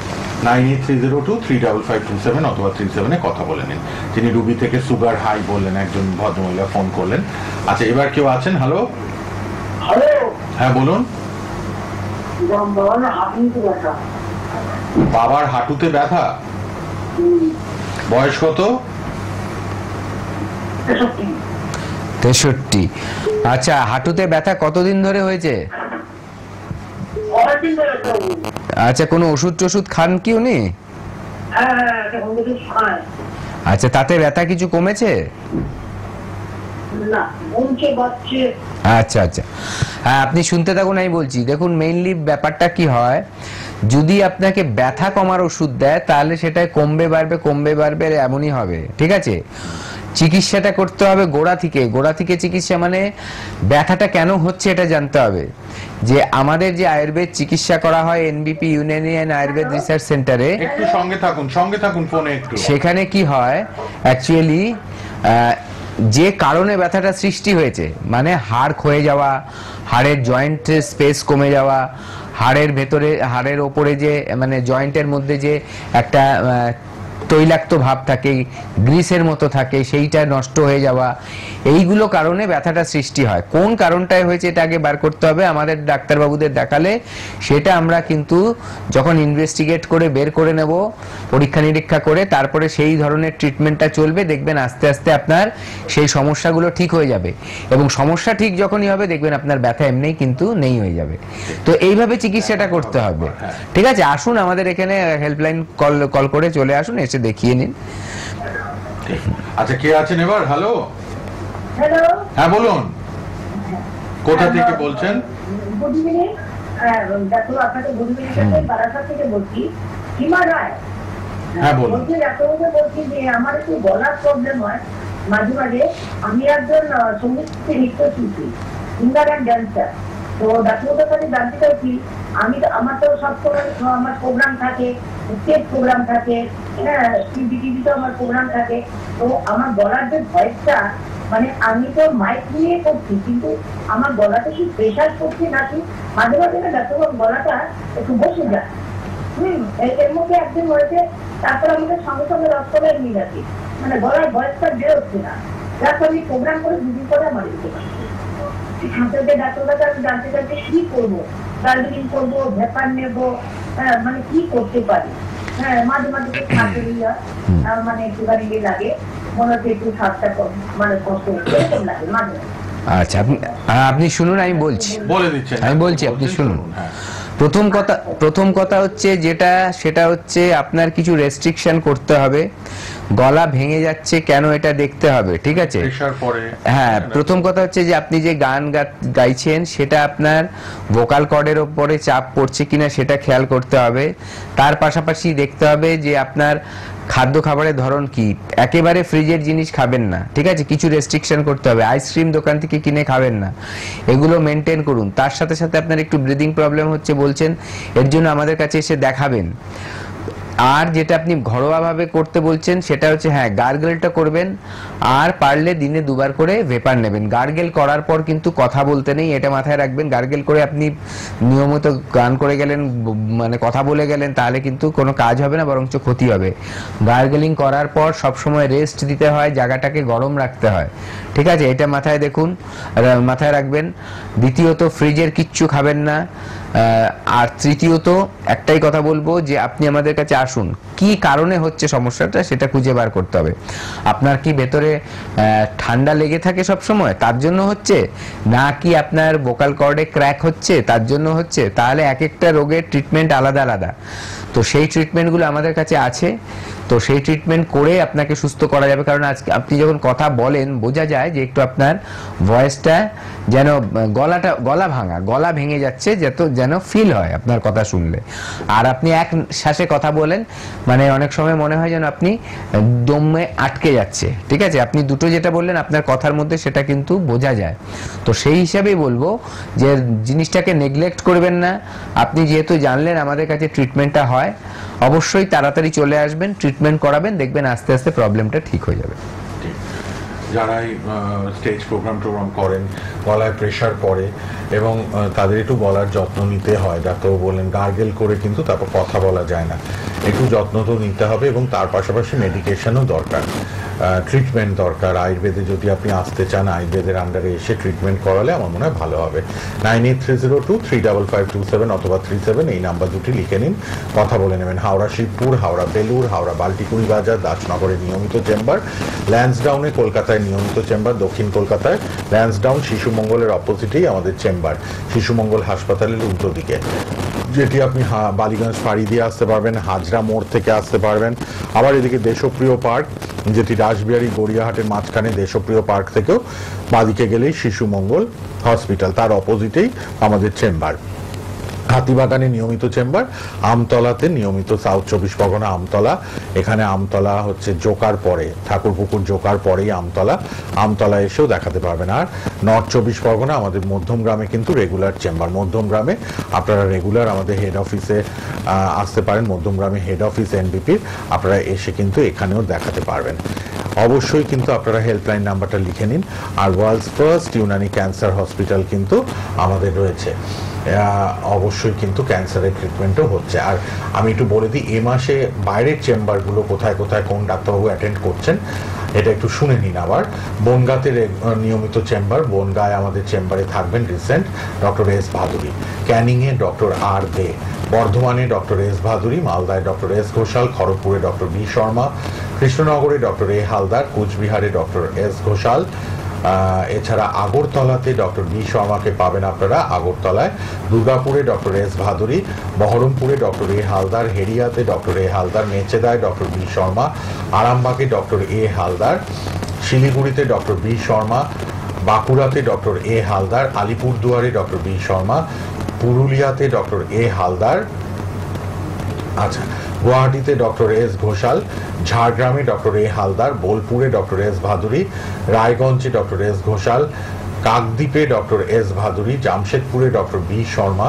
9830235527 অথবা 37-এ কথা বলে নিন। তিনি রুবি থেকে সুগার হাই বললেন, একজন ভদ্রমহিলা ফোন করলেন। আচ্ছা, এবার কেউ আছেন? হ্যালো, হ্যাঁ বলুন। বাবার হাঁটুতে ব্যথা, বয়স কত? 63। আচ্ছা, হাঁটুতে ব্যথা কতদিন ধরে হয়েছে? আচ্ছা, কোনো ওষুধ খান কি উনি? আচ্ছা, তাতে ব্যথা কিছু কমেছে? আচ্ছা আচ্ছা, হ্যাঁ আপনি শুনতে থাকুন, আমি বলছি। দেখুন, মেইনলি ব্যাপারটা কি হয়, যদি আপনাকে ব্যথা কমার ওষুধ দেয় তাহলে সেটা কমবে বাড়বে এমনই হবে, ঠিক আছে? চিকিৎসাটা করতে হবে গোড়া থেকে চিকিৎসা, মানে ব্যথাটা কেন হচ্ছে এটা জানতে হবে। যে আমাদের যে আয়ুর্বেদ চিকিৎসা করা হয় এনবিপি ইউনানিয়ান আয়ুর্বেদ রিসার্চ সেন্টারে, একটু সঙ্গে থাকুন ফোনে একটু। সেখানে কি হয় অ্যাকচুয়ালি, যে কারণে ব্যথাটা সৃষ্টি হয়েছে, মানে হাড় ক্ষয়ে যাওয়া, হাড়ের জয়েন্টের স্পেস কমে যাওয়া, হাড়ের ভেতরে, হাড়ের ওপরে যে মানে জয়েন্টের মধ্যে যে একটা তৈলাক্ত ভাব থাকে, গ্রিসের মতো থাকে, সেইটা নষ্ট হয়ে যাওয়া, এইগুলো কারণে ব্যথাটা সৃষ্টি হয়। কোন কারণটায় হয়েছে এটা আগে বার করতে হবে। আমাদের ডাক্তারবাবুদের দেখালে সেটা আমরা কিন্তু যখন ইনভেস্টিগেট করে বের করে নেব, পরীক্ষা নিরীক্ষা করে, তারপরে সেই ধরনের ট্রিটমেন্টটা চলবে। দেখবেন আস্তে আস্তে আপনার সেই সমস্যাগুলো ঠিক হয়ে যাবে, এবং সমস্যা ঠিক যখনই হবে দেখবেন আপনার ব্যথা এমনিই কিন্তু নেই হয়ে যাবে। তো এইভাবে চিকিৎসাটা করতে হবে। ঠিক আছে, আসুন আমাদের এখানে হেল্পলাইন কল করে চলে আসুন, এসে দেখিয়ে নিন। আচ্ছা, কে আছেন এবার? হ্যালো, হ্যালো, হ্যাঁ বলুন, কোথা থেকে বলছেন? Good evening. ডাক্তার, আপনাকে গুড ইভিনিং থেকে বারাসাত থেকে বলছি, সীমা রায়। হ্যাঁ বলুন। বলছি ডাক্তারবাবুকে বলছি যে আমার একটু গলার প্রবলেম হয় মাঝে মাঝে। আমি একজন সঙ্গীত নৃত্যশিল্পী, সিঙ্গার অ্যান্ড ড্যান্সার। তো ডাক্তারবাবুর কাছে জানতে চাইছি, আমার তো সবসময় আমার প্রোগ্রাম থাকে, স্টেজ প্রোগ্রাম থাকে, হ্যাঁ, টিভিতেও আমার প্রোগ্রাম থাকে। তো আমার গলার যে ভয়েসটা, মানে আমি তো মাইক নিয়ে করছি, কিন্তু আমার গলাটা কি প্রেশার করছে নাকি মাঝে মাঝে না ডাক্তারবাবুর গলাটা একটু বসে যায়। এর মধ্যে একদিন হয়েছে, তারপর আমাদের সঙ্গে সঙ্গে রক্তটা নিয়ে যাচ্ছি, মানে গলার ভয়েসটা বেরোচ্ছে না। যাতে আমি প্রোগ্রাম করে দুদিন পরে আমার দিতে পারছি। ডাক্তারবাবুকে আমি জানতে চাইছি কি করবো, গার্গেলিং করবো, ভেপার নেবো, মানে কি করতে পারি। হ্যাঁ, মাঝে মাঝে তো খাতে মানে একটুখানি লাগে, মনে হচ্ছে একটু শ্বাসটা মানে কষ্ট এরকম লাগে মাঝে মাঝে। আচ্ছা, আপনি শুনুন, আমি বলছি, আমি বলছি, আপনি শুনুন। প্রথম কথা হচ্ছে সেটা হচ্ছে আপনার কিছু রেস্ট্রিকশন করতে হবে। গলা ভেঙে যাচ্ছে কেন এটা দেখতে হবে, ঠিক আছে? হ্যাঁ, প্রথম কথা হচ্ছে যে আপনি যে গান গাইছেন সেটা আপনার ভোকাল কর্ডের ওপরে চাপ পড়ছে কিনা সেটা খেয়াল করতে হবে। তার পাশাপাশি দেখতে হবে যে আপনার খাদ্য খাবারের ধরন কি। একেবারে ফ্রিজের জিনিস খাবেন না, ঠিক আছে? কিছু রেস্ট্রিকশন করতে হবে। আইসক্রিম দোকান থেকে কিনে খাবেন না, এগুলো মেনটেন করুন। তার সাথে সাথে আপনার একটু ব্রিদিং প্রবলেম হচ্ছে বলছেন, এর জন্য আমাদের কাছে এসে দেখাবেন। আর যেটা আপনি ঘরোয়াভাবে করতে বলছেন সেটা হচ্ছে, হ্যাঁ, গার্গেলটা করবেন, আর পারলে দিনে 2 বার করে ভেপার নেবেন। গার্গেল করার পর কিন্তু কথা বলতে নেই, এটা মাথায় রাখবেন। গার্গেল করে আপনি নিয়মিত গান করে গেলেন, মানে কথা বলে গেলেন, তাহলে কিন্তু কোনো কাজ হবে না, বরঞ্চ ক্ষতি হবে। গার্গেলিং করার পর সবসময় রেস্ট দিতে হয়, জায়গাটাকে গরম রাখতে হয়, ঠিক আছে? এটা মাথায় মাথায় রাখবেন। দ্বিতীয়ত, ফ্রিজের কিচ্ছু খাবেন না। আর তৃতীয়ত, একটাই কথা বলবো যে আপনি আমাদের কাছে আসুন, কি কারণে হচ্ছে সমস্যাটা সেটা খুঁজে বার করতে হবে। আপনার কি ভেতরে ঠান্ডা লেগে থাকে সব সময়, তার জন্য হচ্ছে, নাকি আপনার ভোকাল কর্ডে ক্র্যাক হচ্ছে তার জন্য হচ্ছে? তাহলে এক একটা রোগের ট্রিটমেন্ট আলাদা আলাদা। তো সেই ট্রিটমেন্টগুলো আমাদের কাছে আছে, তো সেই ট্রিটমেন্ট করে আপনাকে সুস্থ করা যাবে। কারণ আজকে আপনি যখন কথা বলেন বোঝা যায় যে একটু আপনার ভয়েসটা যেন গলা ভাঙা, গলা ভেঙে যাচ্ছে, যেন ফিল হয় আপনার কথা শুনলে। আর আপনি এক শ্বাসে কথা বলেন, মানে অনেক সময় মনে হয় যেন আপনি দমে আটকে যাচ্ছে, ঠিক আছে? আপনি দুটো যেটা বললেন আপনার কথার মধ্যে, সেটা কিন্তু বোঝা যায়। তো সেই হিসাবেই বলবো যে জিনিসটাকে নেগলেক্ট করবেন না। আপনি যেহেতু জানলেন আমাদের কাছে ট্রিটমেন্টটা হয়, অবশ্যই তাড়াতাড়ি চলে আসবেন, ট্রিটমেন্ট করাবেন, দেখবেন আস্তে আস্তে প্রবলেমটা ঠিক হয়ে যাবে। যারাই স্টেজ প্রোগ্রাম করেন, গলায় প্রেশার পড়ে এবং তাদের একটু গলার যত্ন নিতে হয়। ডাক্তারবাবু বললেন গার্গেল করে কিন্তু তারপর কথা বলা যায় না, একটু যত্ন তো নিতে হবে, এবং তার পাশাপাশি মেডিকেশনও দরকার, ট্রিটমেন্ট দরকার। আয়ুর্বেদে যদি আপনি আসতে চান, আয়ুর্বেদের আন্ডারে এসে ট্রিটমেন্ট করালে আমার মনে হয় ভালো হবে। 9830235527 অথবা 37 এই নাম্বার দুটি লিখে নিন, কথা বলে নেবেন। হাওড়া শিবপুর, হাওড়া বেলুর, হাওড়া বাল্টিকুড়ি বাজার, দাসনগরে নিয়মিত চেম্বার, ল্যান্সডাউনে কলকাতায় নিয়মিত চেম্বার, দক্ষিণ কলকাতায় ল্যান্সডাউন শিশু মঙ্গলের অপোজিটেই আমাদের চেম্বার, শিশু মঙ্গল হাসপাতালের উল্টো দিকে, যেটি আপনি বালিগঞ্জ ফাঁড়ি দিয়ে আসতে পারবেন, হাজরা মোড় থেকে আসতে পারবেন। আবার এদিকে দেশপ্রিয় পার্ক, যেটি রাসবিহারী গড়িয়াহাটের মাঝখানে, দেশপ্রিয় পার্ক থেকেও বাদিকে গেলেই শিশু মঙ্গল হসপিটাল, তার অপোজিটেই আমাদের চেম্বার। হাতিবাগানে নিয়মিত চেম্বার, আমতলাতে নিয়মিত, সাউথ 24 পরগনা আমতলা, এখানে আমতলা হচ্ছে জোকার পরে, ঠাকুরপুকুর জোকার পরেই আমতলা এসেও দেখাতে পারবেন। আর নর্থ 24 পরগনা আমাদের মধ্যমগ্রামে কিন্তু রেগুলার চেম্বার। মধ্যমগ্রামে আপনারা রেগুলার আমাদের হেড অফিসে আসতে পারেন, মধ্যমগ্রামে হেড অফিস এনবিপির, আপনারা এসে কিন্তু এখানেও দেখাতে পারবেন। অবশ্যই কিন্তু আপনারা হেল্পলাইন নাম্বারটা লিখে নিন। আর world's first Unani cancer hospital কিন্তু আমাদের রয়েছে, অবশ্যই কিন্তু ক্যান্সারের ট্রিটমেন্টও হচ্ছে। আর আমি একটু বলে দিই, এ মাসে বাইরের চেম্বারগুলো কোথায় কোথায় কোন ডাক্তারবাবু অ্যাটেন্ড করছেন এটা একটু শুনে নিন। আবার বনগাঁতে নিয়মিত চেম্বার, বনগাঁয় আমাদের চেম্বারে থাকবেন রিসেন্ট ডক্টর এস ভাদুরী, ক্যানিংয়ে ডক্টর আর দে, বর্ধমানে ডক্টর এস ভাদুরী, মালদায় ডক্টর এস ঘোষাল, খড়গপুরে ডক্টর বি শর্মা, কৃষ্ণনগরে ডক্টর এ হালদার, কুচবিহারে ডক্টর এস ঘোষাল, এছাড়া আগরতলাতে ডক্টর বি শর্মাকে পাবেন আপনারা আগরতলায়, দুর্গাপুরে ডক্টর এস ভাদুরী, বহরমপুরে ডক্টর এ হালদার, হেরিয়াতে ডক্টর এ হালদার, মেচেদায় ডক্টর বি শর্মা, আরামবাগে ডক্টর এ হালদার, শিলিগুড়িতে ডক্টর বি শর্মা, বাঁকুড়াতে ডক্টর এ হালদার, আলিপুরদুয়ারে ডক্টর বি শর্মা, পুরুলিয়াতে ডক্টর এ হালদার, আচ্ছা, গুয়াহাটিতে ডক্টর এস ঘোষাল, ঝাড়গ্রামে ডক্টর এ হালদার, বোলপুরে ডক্টর এস ভাদুরী, রায়গঞ্জে ডক্টর এস ঘোষাল, কাকদ্বীপে ডক্টর এস ভাদুরী, জামশেদপুরে ডক্টর বি শর্মা,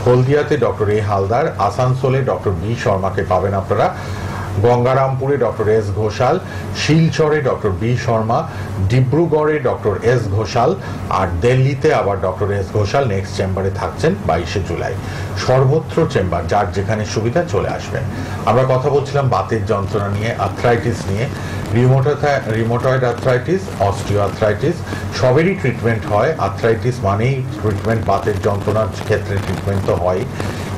হলদিয়াতে ডক্টর এ হালদার, আসানসোলে ডক্টর বি শর্মাকে পাবেন আপনারা, গঙ্গারামপুরে ডক্টর এস ঘোষাল, শিলচরে ডক্টর বি শর্মা, ডিব্রুগড়ে ডক্টর এস ঘোষাল, আর দিল্লিতে আবার ডক্টর এস ঘোষাল নেক্সট চেম্বারে থাকছেন 22শে জুলাই। সর্বত্র চেম্বার, যার যেখানে সুবিধা চলে আসবেন। আমরা কথা বলছিলাম বাতের যন্ত্রণা নিয়ে, আর্থ্রাইটিস নিয়ে। রিউমাটয়েড আর্থ্রাইটিস, অস্টিও আর্থ্রাইটিস সবেরই ট্রিটমেন্ট হয়। আর্থ্রাইটিস মানেই ট্রিটমেন্ট, বাতের যন্ত্রণার ক্ষেত্রে ট্রিটমেন্ট তো হয়।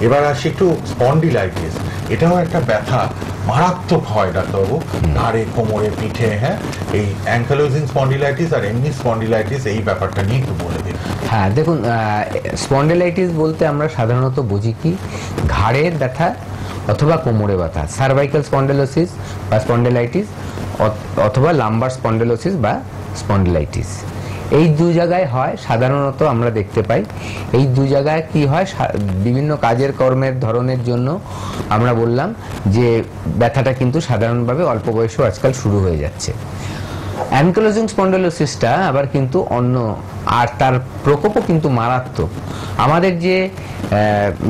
এবার আসি একটু স্পন্ডিলাইটিস, এটাও একটা ব্যথা, মারাত্মক হয় ডাক্তারবাবু, ঘাড়ে, কোমরে, পিঠে। হ্যাঁ, এই অ্যাঙ্কালোজিং স্পন্ডিলাইটিস আর এমনি স্পন্ডিলাইটিস, এই ব্যাপারটা নিয়ে একটু বলে দিন। হ্যাঁ, দেখুন, স্পন্ডিলাইটিস বলতে আমরা সাধারণত বুঝি কি, ঘাড়ের ব্যথা অথবা কোমরে ব্যথা, সার্ভাইকাল স্পন্ডিলোসিস বা স্পন্ডিলাইটিস, অথবা লাম্বার স্পন্ডিলোসিস বা স্পন্ডিলাইটিস। এই দু জায়গায় হয় সাধারণত, আমরা দেখতে পাই। এই দু জায়গায় কি হয়, বিভিন্ন কাজের কর্মের ধরনের জন্য আমরা বললাম যে ব্যথাটা কিন্তু সাধারণভাবে অল্প বয়সেও আজকাল শুরু হয়ে যাচ্ছে। অ্যানকিলোজিং স্পন্ডিলোসিসটা আবার কিন্তু অন্য, আর তার প্রকোপও কিন্তু মারাত্মক। আমাদের যে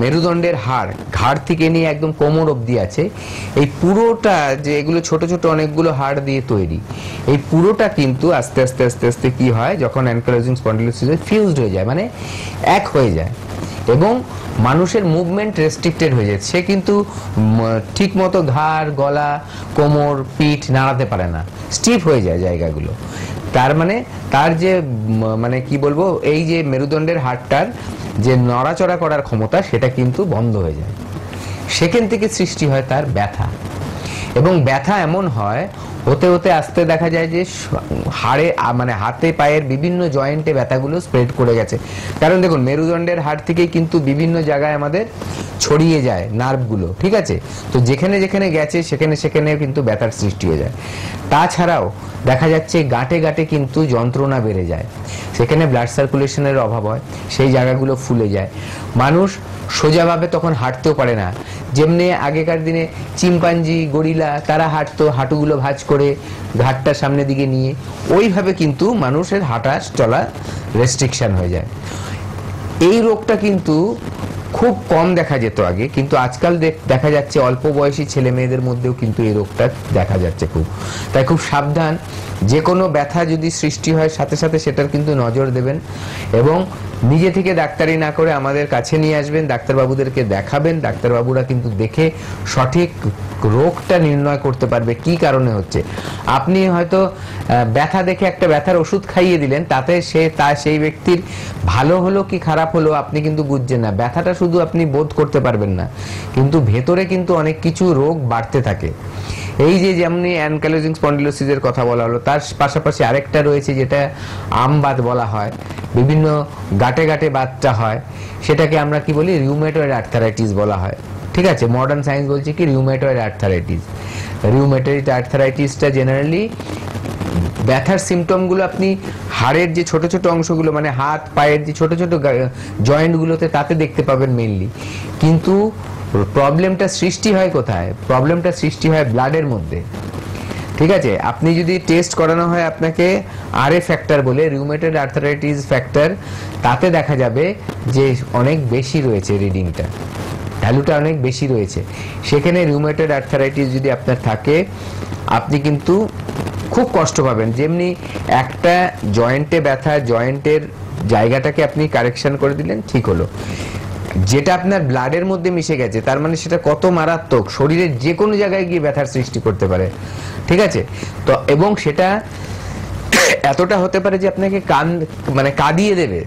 মেরুদণ্ডের হাড়, ঘাড় থেকে নিয়ে একদম কোমর অবধি আছে, এই পুরোটা, যে এগুলো ছোট ছোট অনেকগুলো হাড় দিয়ে তৈরি, এই পুরোটা কিন্তু আস্তে আস্তে আস্তে আস্তে কি হয়, যখন অ্যানকিলোজিং স্পন্ডিলোসিস ফিউজড হয়ে যায়, মানে এক হয়ে যায়, এবং মানুষের মুভমেন্ট রেস্ট্রিক্টেড হয়ে যায়। সে কিন্তু ঠিক মতো ঘাড়, গলা, কোমর, পিঠ নাড়াতে পারে না, স্টিফ হয়ে যায় জায়গাগুলো। তার মানে তার যে মানে কি বলবো, এই যে মেরুদণ্ডের হাড়টার যে নড়াচড়া করার ক্ষমতা, সেটা কিন্তু বন্ধ হয়ে যায়। সেখান থেকে সৃষ্টি হয় তার ব্যথা, এবং ব্যথা এমন হয় হতে হতে আস্তে দেখা যায় যে হাড়ে, মানে হাতে পায়ের বিভিন্ন জয়েন্টে ব্যথাগুলো স্প্রেড করে গেছে। কারণ দেখুন, মেরুদণ্ডের হাড় থেকেই কিন্তু বিভিন্ন জায়গায় আমাদের ছড়িয়ে যায় নার্ভগুলো, ঠিক আছে? তো যেখানে যেখানে গেছে সেখানে সেখানে কিন্তু ব্যথার সৃষ্টি হয়ে যায়। তাছাড়াও দেখা যাচ্ছে গাঁটে গাঁটে কিন্তু যন্ত্রণা বেড়ে যায়, সেখানে ব্লাড সার্কুলেশনের অভাব হয়, সেই জায়গাগুলো ফুলে যায়। মানুষ সোজাভাবে তখন হাঁটতেও পারে না। যেমনি আগেকার দিনে চিম্পাঞ্জি, গরিলা, তারা হাঁটতো হাঁটুগুলো ভাঁজ করে, ঘাটটা সামনের দিকে নিয়ে, ওইভাবে কিন্তু মানুষের হাঁটা চলা রেস্ট্রিকশন হয়ে যায়। এই রোগটা কিন্তু খুব কম দেখা যেত আগে, কিন্তু আজকাল দেখা যাচ্ছে অল্প বয়সী ছেলে মেয়েদের মধ্যেও কিন্তু এই রোগটা দেখা যাচ্ছে খুব। তাই খুব সাবধান, যে কোনো ব্যথা যদি সৃষ্টি হয় সাথে সাথে সেটার কিন্তু নজর দেবেন, এবং নিজে থেকে ডাক্তারি না করে আমাদের কাছে নিয়ে আসবেন, ডাক্তারবাবুদেরকে দেখাবেন। ডাক্তারবাবুরা কিন্তু দেখে সঠিক রোগটা নির্ণয় করতে পারবে কি কারণে হচ্ছে। আপনি হয়তো ব্যথা দেখে একটা ব্যথার ওষুধ খাইয়ে দিলেন, তাতে সেই ব্যক্তির ভালো হলো কি খারাপ হলো আপনি কিন্তু বুঝছেন না। ব্যথাটা শুধু আপনি বোধ করতে পারবেন না, কিন্তু ভেতরে কিন্তু অনেক কিছু রোগ বাড়তে থাকে। এই যে যেমনি অ্যানকিলোজিং স্পন্ডিলোসিসের কথা বলা হলো, তার পাশাপাশি আরেকটা রয়েছে যেটা আমবাত বলা হয়, বিভিন্ন গাঁটে গাঁটে বাতটা হয়, সেটাকে আমরা কি বলি, রিউমেটয়েড আর্থারাইটিস বলা হয়। ঠিক আছে, মডার্ন সায়েন্স বলছে কি রিউমেটয়েড আর্থারাইটিস। রিউমেটয়েড আর্থারাইটিসটা জেনারেলি ব্যথার সিমটমগুলো আপনি হাড়ের যে ছোট ছোট অংশগুলো, মানে হাত পায়ের যে ছোট ছোট জয়েন্টগুলোতে, তাতে দেখতে পাবেন মেইনলি। কিন্তু প্রবলেমটা সৃষ্টি হয় কোথায়? প্রবলেমটা সৃষ্টি হয় ব্লাডের মধ্যে। ঠিক আছে, আপনি যদি টেস্ট করানো হয় আপনাকে আরএ ফ্যাক্টর বলে, রিউমেটয়েড আর্থারাইটিস ফ্যাক্টর, তাতে দেখা যাবে যে অনেক বেশি রয়েছে, রিডিংটা, ভ্যালুটা অনেক বেশি রয়েছে। সেখানে রিউমেটয়েড আর্থারাইটিস যদি আপনার থাকে, আপনি কিন্তু খুব কষ্ট পাবেন। যেমনি একটা জয়েন্টে ব্যথা, জয়েন্টের জায়গাটাকে আপনি কারেকশন করে দিলেন, ঠিক হলো, যেটা আপনার ব্লাডের মধ্যে মিশে গেছে তার মানে সেটা কত মারাত্মক, শরীরের যে কোনো জায়গায় গিয়ে ব্যথার সৃষ্টি করতে পারে, ঠিক আছে? তো এবং সেটা এতটা হতে পারে যে আপনাকে কাঁদিয়ে দেবে,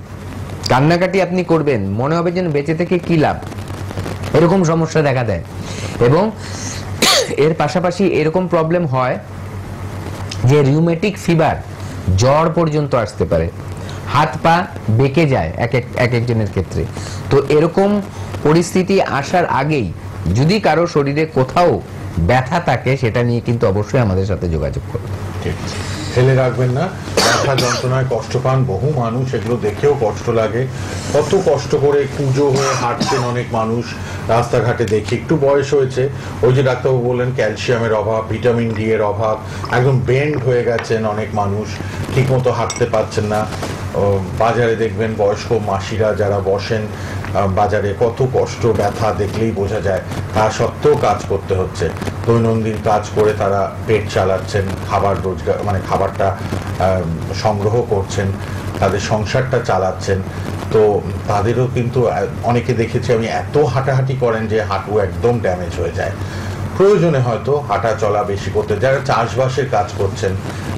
কান্নাকাটি আপনি করবেন, মনে হবে যেন বেঁচে থেকে কি লাভ, এরকম সমস্যা দেখা দেয়। এবং এর পাশাপাশি এরকম প্রবলেম হয় যে ফিভার, জ্বর পর্যন্ত আসতে পারে, হাত পা বেঁকে যায় এক একজনের ক্ষেত্রে। তো এরকম পরিস্থিতি আসার আগেই যদি কারো শরীরে কোথাও ব্যথা থাকে সেটা নিয়ে কিন্তু অবশ্যই আমাদের সাথে যোগাযোগ করুন। ফেলে রাখবেন না। ব্যথা যন্ত্রণায় কষ্ট পান বহু মানুষ, এগুলো দেখেও কষ্ট লাগে। কত কষ্ট করে কুঁজো হয়ে হাঁটছেন অনেক মানুষ, রাস্তাঘাটে দেখি। একটু বয়স হয়েছে, ওই যে ডাক্তারবাবু বললেন ক্যালসিয়ামের অভাব, ভিটামিন ডি এর অভাব, একদম বেন্ড হয়ে গেছেন অনেক মানুষ, ঠিকমতো হাঁটতে পারছেন না। বাজারে দেখবেন বয়স্ক মাসিরা যারা বসেন বাজারে, কত কষ্ট, ব্যথা দেখলেই বোঝা যায়। তা সত্ত্বেও কাজ করতে হচ্ছে, দৈনন্দিন কাজ করে তারা পেট চালাচ্ছেন, খাবার রোজগার খাবারটা সংগ্রহ করছেন, তাদের সংসারটা চালাচ্ছেন। তো তাদেরও কিন্তু অনেকে দেখেছি আমি এত হাঁটাহাঁটি করেন যে হাঁটু একদম ড্যামেজ হয়ে যায়। প্রয়োজনে হয়তো হাঁটা চলা বেশি করতে, যারা চাষবাসের কাজ করছেন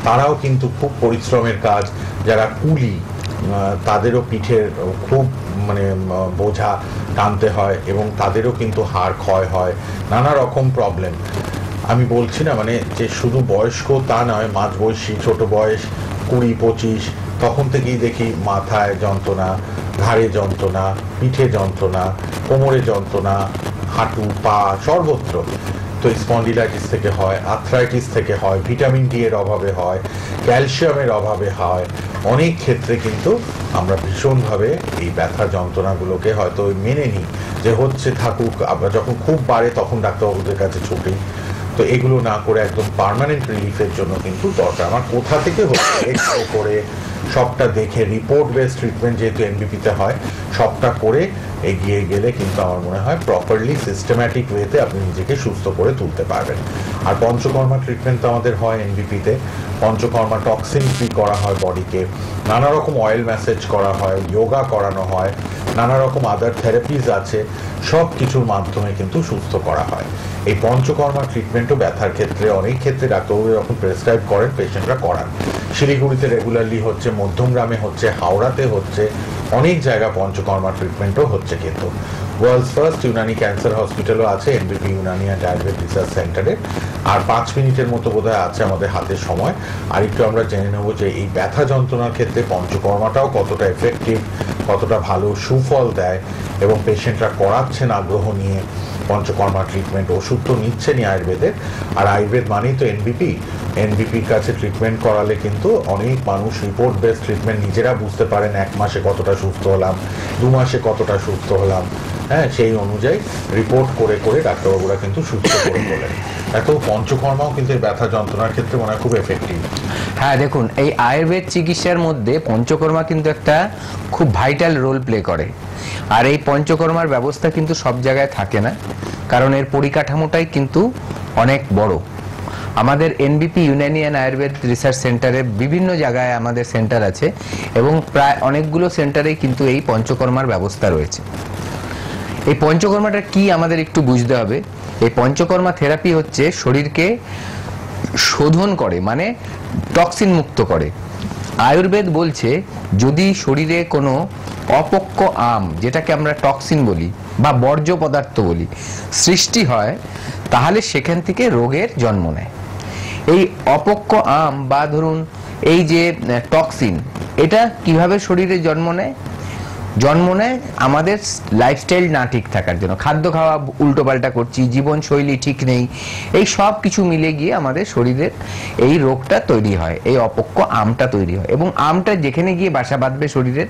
তারাও কিন্তু খুব পরিশ্রমের কাজ, যারা কুলি তাদেরও পিঠের খুব বোঝা টানতে হয় এবং তাদেরও কিন্তু হাড় ক্ষয় হয়, নানা রকম প্রবলেম। আমি বলছি না যে শুধু বয়স্ক তা নয়, মাঝবয়সী, ছোট বয়স 20-25 তখন থেকেই দেখি মাথায় যন্ত্রণা, ঘাড়ে যন্ত্রণা, পিঠে যন্ত্রণা, কোমরে যন্ত্রণা, হাঁটু পা সর্বত্র। তো স্পন্ডিলাইটিস থেকে হয়, আর্থ্রাইটিস থেকে হয়, ভিটামিন ডি এর অভাবে হয়, ক্যালসিয়ামের অভাবে হয়। অনেক ক্ষেত্রে কিন্তু আমরা ভীষণভাবে এই ব্যথা যন্ত্রণাগুলোকে হয়তো মেনে নিই যে হচ্ছে থাকুক, আমরা যখন খুব বাড়ে তখন ডাক্তারবাবুদের কাছে ছুটি। তো এগুলো না করে একদম পার্মানেন্ট রিলিফের জন্য কিন্তু দরকার। আমার কোথা থেকে হচ্ছে এক্সরে করে সবটা দেখে, রিপোর্ট বেস ট্রিটমেন্ট যেহেতু এনবিপিতে হয়, সবটা করে এগিয়ে গেলে কিন্তু আমার মনে হয় প্রপারলি সিস্টেম্যাটিক ওয়েতে আপনি নিজেকে সুস্থ করে তুলতে পারবেন। আর পঞ্চকর্মা ট্রিটমেন্ট তো আমাদের হয় এনবিপিতে। পঞ্চকর্মা টক্সিন ফ্রি করা হয় বডিকে, নানা রকম অয়েল ম্যাসেজ করা হয়, যোগা করানো হয়, নানা রকম আদার থেরাপিজ আছে, সব কিছুর মাধ্যমে কিন্তু সুস্থ করা হয়। এই পঞ্চকর্মা ট্রিটমেন্টও ব্যথার ক্ষেত্রে অনেক ক্ষেত্রে ডাক্তারবাবু যখন প্রেসক্রাইব করেন পেশেন্টরা করান। শিলিগুড়িতে রেগুলারলি হচ্ছে, মধ্যমগ্রামে হচ্ছে, হাওড়াতে হচ্ছে, অনেক জায়গা পঞ্চকর্মা ট্রিটমেন্টও হচ্ছে। কিন্তু ওয়ার্ল্ডস ফার্স্ট ইউনানি ক্যান্সার হসপিটালও আছে এনবিপি ইউনানি অ্যান্ড আয়ুর্বেদ রিসার্চ সেন্টারে। আর 5 মিনিটের মতো বোধহয় আছে আমাদের হাতে সময়। আর একটু আমরা জেনে নেব যে এই ব্যথা যন্ত্রণার ক্ষেত্রে পঞ্চকর্মাটাও কতটা এফেক্টিভ, কতটা ভালো সুফল দেয় এবং পেশেন্টরা করাচ্ছেন আগ্রহ নিয়ে পঞ্চকর্মা ট্রিটমেন্ট। ওষুধ তো নিচ্ছেনই আয়ুর্বেদের, আর আয়ুর্বেদ মানেই তো এনবিপি। এনবিপির কাছে ট্রিটমেন্ট করালে কিন্তু অনেক মানুষ রিপোর্ট বেস ট্রিটমেন্ট নিজেরা বুঝতে পারেন 1 মাসে কতটা সুস্থ হলাম, 2 মাসে কতটা সুস্থ হলাম। হ্যাঁ, সেই অনুযায়ী রিপোর্ট করে করে ডাক্তারবাবুরা কিন্তু সুস্থ করে তোলেন। এত পঞ্চকর্মাও কিন্তু এই ব্যথা যন্ত্রণার ক্ষেত্রে মনে হয় খুব এফেক্টিভ। হ্যাঁ, দেখুন এই আয়ুর্বেদ চিকিৎসার মধ্যে পঞ্চকর্মা কিন্তু একটা খুব ভাইটাল রোল প্লে করে। আর এই পঞ্চকর্মার ব্যবস্থা কিন্তু সব জায়গায় থাকে না, কারণ এর পরিকাঠামোটাই কিন্তু অনেক বড়। আমাদের এনবিপি ইউনানি অ্যান্ড আয়ুর্বেদ রিসার্চ সেন্টারে বিভিন্ন জায়গায় আমাদের সেন্টার আছে এবং প্রায় অনেকগুলো সেন্টারেই কিন্তু এই পঞ্চকর্মার ব্যবস্থা রয়েছে। এই পঞ্চকর্মাটা কি আমাদের একটু বুঝতে হবে। এই পঞ্চকর্মা থেরাপি হচ্ছে শরীরকে শোধন করে, মানে টক্সিন মুক্ত করে। আয়ুর্বেদ বলছে যদি শরীরে কোনো অপক্ক আম, যেটাকে আমরা টক্সিন বলি বা বর্জ্য পদার্থ বলি, সৃষ্টি হয়, তাহলে সেখান থেকে রোগের জন্ম নেয়। এই অপক্ক আম বা ধরুন এই যে টক্সিন, এটা কিভাবে শরীরে জন্ম নেয়? জন্ম নেয় আমাদের লাইফস্টাইল না ঠিক থাকার জন্য, খাদ্য খাওয়া উল্টোপাল্টা করছি, জীবনশৈলী ঠিক নেই, এই সব কিছু মিলে গিয়ে আমাদের শরীরের এই রোগটা তৈরি হয়, এই অপক্ক আমটা তৈরি হয়। এবং আমটা যেখানে গিয়ে বাসা বাঁধবে শরীরের,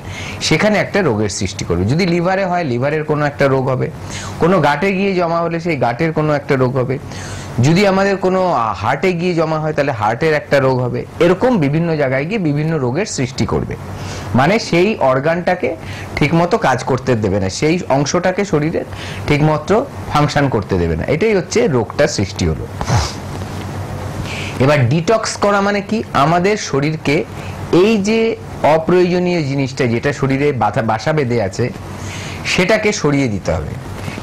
সেখানে একটা রোগের সৃষ্টি করবে। যদি লিভারে হয়, লিভারের কোনো একটা রোগ হবে, কোনো গাঁটে গিয়ে জমা হলে সেই গাঁটের কোনো একটা রোগ হবে, যদি আমাদের কোনো হার্টে গিয়ে জমা হয় তাহলে হার্টের একটা রোগ হবে। এরকম বিভিন্ন জায়গায় গিয়ে বিভিন্ন রোগের সৃষ্টি করবে, মানে সেই অর্গানটাকে ঠিকমতো কাজ করতে দেবে না, সেই অংশটাকে শরীরের ঠিকমতো ফাংশন করতে দেবে না। এটাই হচ্ছে রোগটার সৃষ্টি হলো। এবার ডিটক্স করা মানে কি, আমাদের শরীরকে এই যে অপ্রয়োজনীয় জিনিসটা যেটা শরীরে বাসা বেঁধে আছে সেটাকে সরিয়ে দিতে হবে।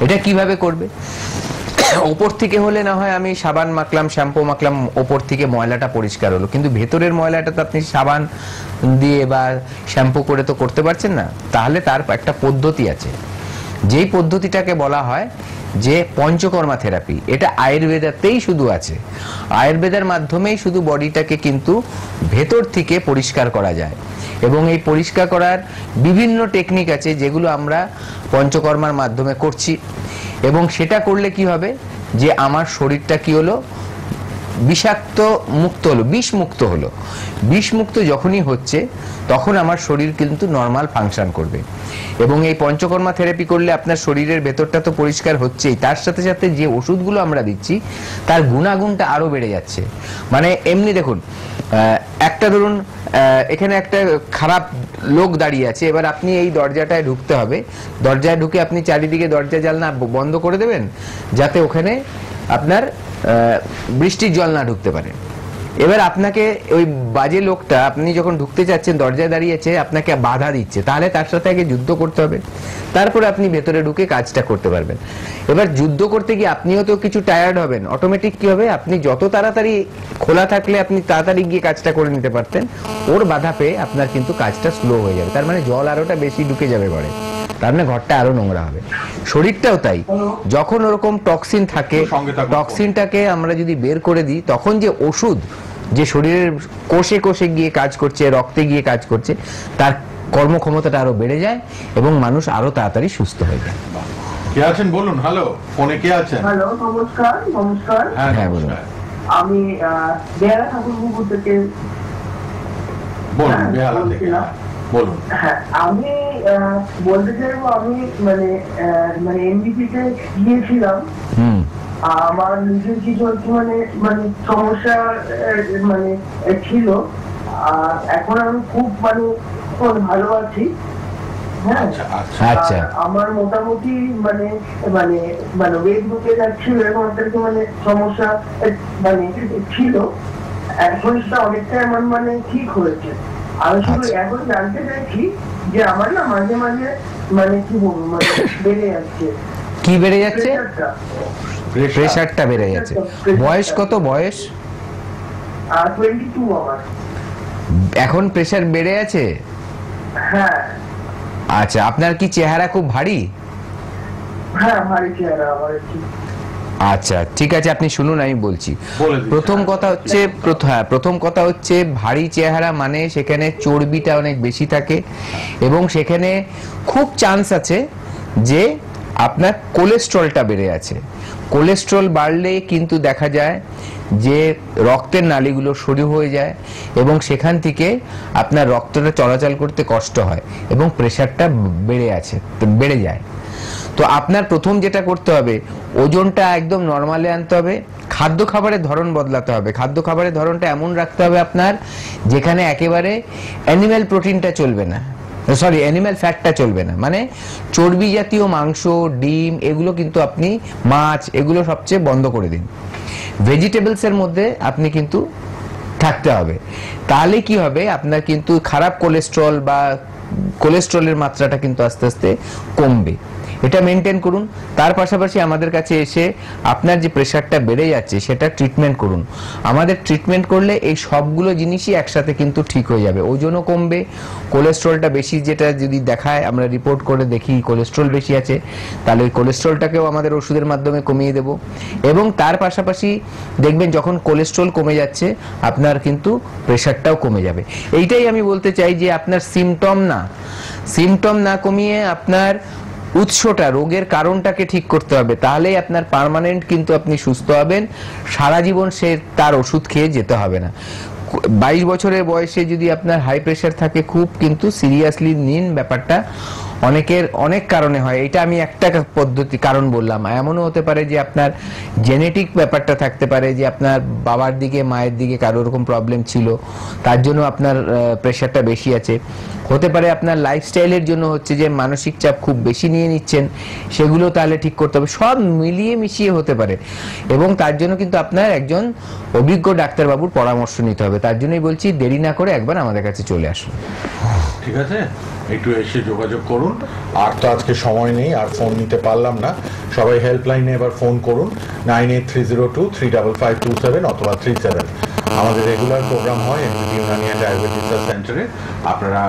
এটা কিভাবে করবে? ওপর থেকে হলে না হয় আমি সাবান মাখলাম, শ্যাম্পু মাখলাম, ওপর থেকে ময়লাটা পরিষ্কার হলো, কিন্তু ভেতরের ময়লাটা তো আপনি সাবান দিয়ে বা শ্যাম্পু করে তো করতে পারছেন না। তাহলে তার একটা পদ্ধতি আছে, যেই পদ্ধতিটাকে বলা হয় যে পঞ্চকর্মা থেরাপি। এটা আয়ুর্বেদাতেই শুধু আছে, আয়ুর্বেদের মাধ্যমেই শুধু বডিটাকে কিন্তু ভেতর থেকে পরিষ্কার করা যায়। এবং এই পরিষ্কার করার বিভিন্ন টেকনিক আছে যেগুলো আমরা পঞ্চকর্মার মাধ্যমে করছি। এবং সেটা করলে কি হবে যে আমার শরীরটা কি হলো, বিষাক্ত মুক্ত হলো, বিষ মুক্ত হলো। বিষ মুক্ত যখনই হচ্ছে তখন আমার শরীর কিন্তু নর্মাল ফাংশন করবে। এবং এই পঞ্চকর্মা থেরাপি করলে আপনার শরীরের ভেতরটা তো পরিষ্কার হচ্ছেই, তার সাথে সাথে যে ওষুধগুলো আমরা দিচ্ছি তার গুণাগুণটা আরো বেড়ে যাচ্ছে। মানে এমনি দেখুন, একটা ধরুন এখানে একটা খারাপ লোক দাঁড়িয়ে আছে, এবার আপনি এই দরজাটায় ঢুকতে হবে, দরজায় ঢুকে আপনি চারিদিকে দরজা জানলা বন্ধ করে দেবেন যাতে ওখানে আপনার বৃষ্টির জল না ঢুকতে পারে। এবার আপনাকে ওই বাজে লোকটা, আপনি যখন ঢুকতে চাচ্ছেন দরজায় দাঁড়িয়েছে, আপনাকে বাধা দিচ্ছে, তাহলে তার সাথে আগে যুদ্ধ করতে হবে, তারপরে আপনি ভেতরে ঢুকে কাজটা করতে পারবেন। এবার যুদ্ধ করতে গিয়ে আপনিও তো কিছু টায়ার্ড হবেন, অটোমেটিক কি হবে, আপনি যত তাড়াতাড়ি খোলা থাকলে আপনি তাড়াতাড়ি গিয়ে কাজটা করে নিতে পারতেন, ওর বাধা পেয়ে আপনার কিন্তু কাজটা স্লো হয়ে যাবে। তার মানে জল আরোটা বেশি ঢুকে যাবে ঘরে, তার মানে ঘরটা আরো নোংরা হবে। শরীরটাও তাই, যখন ওরকম টক্সিন থাকে, টক্সিনটাকে আমরা যদি বের করে দিই, তখন যে ওষুধ যে শরীরের কোষে কোষে গিয়ে কাজ করছে, রক্তে গিয়ে কাজ করছে, তার কর্মক্ষমতাটা আরো বেড়ে যায় এবং মানুষ আরো তাড়াতাড়ি সুস্থ হয়ে যায়। কে আছেন বলুন? হ্যালো, ফোনে কে আছেন? হ্যালো, নমস্কার। নমস্কার, হ্যাঁ বলুন। আমি বেহালা ঠাকুরপুকুর থেকে বলুন। বেহালা থেকে বলুন। হ্যাঁ, আমি বলতে চাইবো, আমি মানে এমবিপি তে গিয়েছিলাম, আমার নিজের কিছু মানে সমস্যা ছিল, আর এখন আমি খুব ভালো আছি। হ্যাঁ, আচ্ছা, আমার মোটামুটি ওয়েট ঢুকে যাচ্ছিল, এখন সমস্যা ছিল, এখন সেটা অনেকটা আমার ঠিক হয়েছে। আমি শুধু এখন জানতে চাইছি যে আমার না মাঝে মাঝে কি বলবো বেড়ে যাচ্ছে। কি বেড়ে যাচ্ছে? প্রেসারটা বেড়ে যাচ্ছে। বয়স কত? বয়স 22 আমার। এখন প্রেসার বেড়ে আছে? হ্যাঁ। আচ্ছা, আপনার কি চেহারা খুব ভারী? হ্যাঁ, ভারী চেহারা আমার। আচ্ছা, ঠিক আছে, আপনি শুনুন, আমি বলছি। প্রথম কথা হচ্ছে ভারী চেহারা মানে সেখানে চর্বিটা অনেক বেশি থাকে এবং সেখানে খুব চান্স আছে যে আপনার কোলেস্ট্রলটা বেড়ে আছে। কোলেস্ট্রল বাড়লে কিন্তু দেখা যায় যে রক্তের নালীগুলো সরু হয়ে যায় এবং সেখান থেকে আপনার রক্তটা চলাচল করতে কষ্ট হয় এবং প্রেসারটা বেড়ে যায়। তো আপনার প্রথম যেটা করতে হবে, ওজনটা একদম নর্মালে আনতে হবে, খাদ্য খাবারের ধরন বদলাতে হবে। খাদ্য খাবারের ধরনটা এমন রাখতে হবে আপনার যেখানে একেবারে অ্যানিম্যাল প্রোটিনটা চলবে না, সরি অ্যানিম্যাল ফ্যাটটা চলবে না, মানে চর্বি জাতীয় মাংস, ডিম, এগুলো কিন্তু আপনি, মাছ, এগুলো সবচেয়ে বন্ধ করে দিন। ভেজিটেবলসের মধ্যে আপনি কিন্তু থাকতে হবে। তাহলে কি হবে, আপনার কিন্তু খারাপ কোলেস্ট্রল বা কোলেস্ট্রলের মাত্রাটা কিন্তু আস্তে আস্তে কমবে। এটা মেনটেন করুন। তার পাশাপাশি আমাদের কাছে এসে আপনার যে প্রেসারটা বেড়ে যাচ্ছে সেটা ট্রিটমেন্ট করুন। আমাদের ট্রিটমেন্ট করলে এই সবগুলো জিনিসই একসাথে কিন্তু ঠিক হয়ে যাবে। ওজনও কমবে, কোলেস্ট্রলটা বেশি যেটা যদি দেখায়, আমরা রিপোর্ট করে দেখি কোলেস্ট্রল বেশি আছে, তাহলে ওই কোলেস্ট্রলটাকেও আমাদের ওষুধের মাধ্যমে কমিয়ে দেব। এবং তার পাশাপাশি দেখবেন যখন কোলেস্ট্রল কমে যাচ্ছে আপনার কিন্তু প্রেসারটাও কমে যাবে। এইটাই আমি বলতে চাই যে আপনার সিমটম না কমিয়ে আপনার উৎসটা, রোগের কারণটাকে ঠিক করতে হবে, তাহলেই আপনার পার্মানেন্ট কিন্তু আপনি সুস্থ হবেন, সারা জীবন সে তার ওষুধ খেয়ে যেতে হবে না। 22 বছরের বয়সে যদি আপনার হাই প্রেসার থাকে, খুব কিন্তু সিরিয়াসলি নিন ব্যাপারটা, অনেকের অনেক কারণে হয়, এটা আমি একটা পদ্ধতি কারণ বললাম। এমনও হতে পারে যে আপনার জেনেটিক ব্যাপারটা থাকতে পারে, যে আপনার বাবার দিকে মায়ের দিকে কারো রকম প্রবলেম ছিল, তার জন্য আপনার প্রেশারটা বেশি আছে। হতে পারে আপনার লাইফস্টাইলের জন্য হচ্ছে যে মানসিক চাপ খুব বেশি নিয়ে নিচ্ছেন, সেগুলো তাহলে ঠিক করতে হবে। সব মিলিয়ে মিশিয়ে হতে পারে, এবং তার জন্য কিন্তু আপনার একজন অভিজ্ঞ ডাক্তারবাবুর পরামর্শ নিতে হবে। তার জন্যই বলছি দেরি না করে একবার আমাদের কাছে চলে আসুন। ঠিক আছে, একটু এসে যোগাযোগ করুন। আর তো আজকে সময় নেই, আর ফোন নিতে পারলাম না। সবাই হেল্পলাইনে এবার ফোন করুন 9830235527 অথবা 37। আমাদের রেগুলার প্রোগ্রাম হয় এনবিপি ইউনানি অ্যান্ড ডায়াবেটিস রিসার্চ সেন্টারে। আপনারা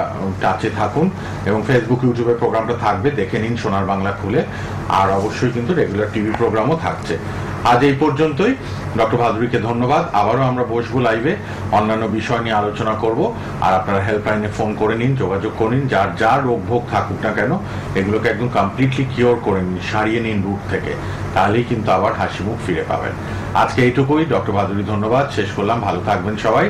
টাচে থাকুন, এবং ফেসবুক ইউটিউবে প্রোগ্রামটা থাকবে, দেখে নিন সোনার বাংলা খুলে। আর অবশ্যই কিন্তু রেগুলার টিভি প্রোগ্রামও থাকছে। আজ এই পর্যন্তই। ডক্টর ভাদুরীকে ধন্যবাদ। আবারও আমরা বসবো লাইভে, অন্যান্য বিষয় নিয়ে আলোচনা করব। আর আপনারা হেল্পলাইনে ফোন করে নিন, যোগাযোগ করে নিন। যার যা রোগ ভোগ থাকুক না কেন, এগুলোকে একদম কমপ্লিটলি কিওর করে নিন, সারিয়ে নিন রুট থেকে। তাহলেই কিন্তু আবার হাসি মুখ ফিরে পাবেন। আজকে এইটুকুই। ডক্টর ভাদুরী ধন্যবাদ, শেষ করলাম। ভালো থাকবেন সবাই।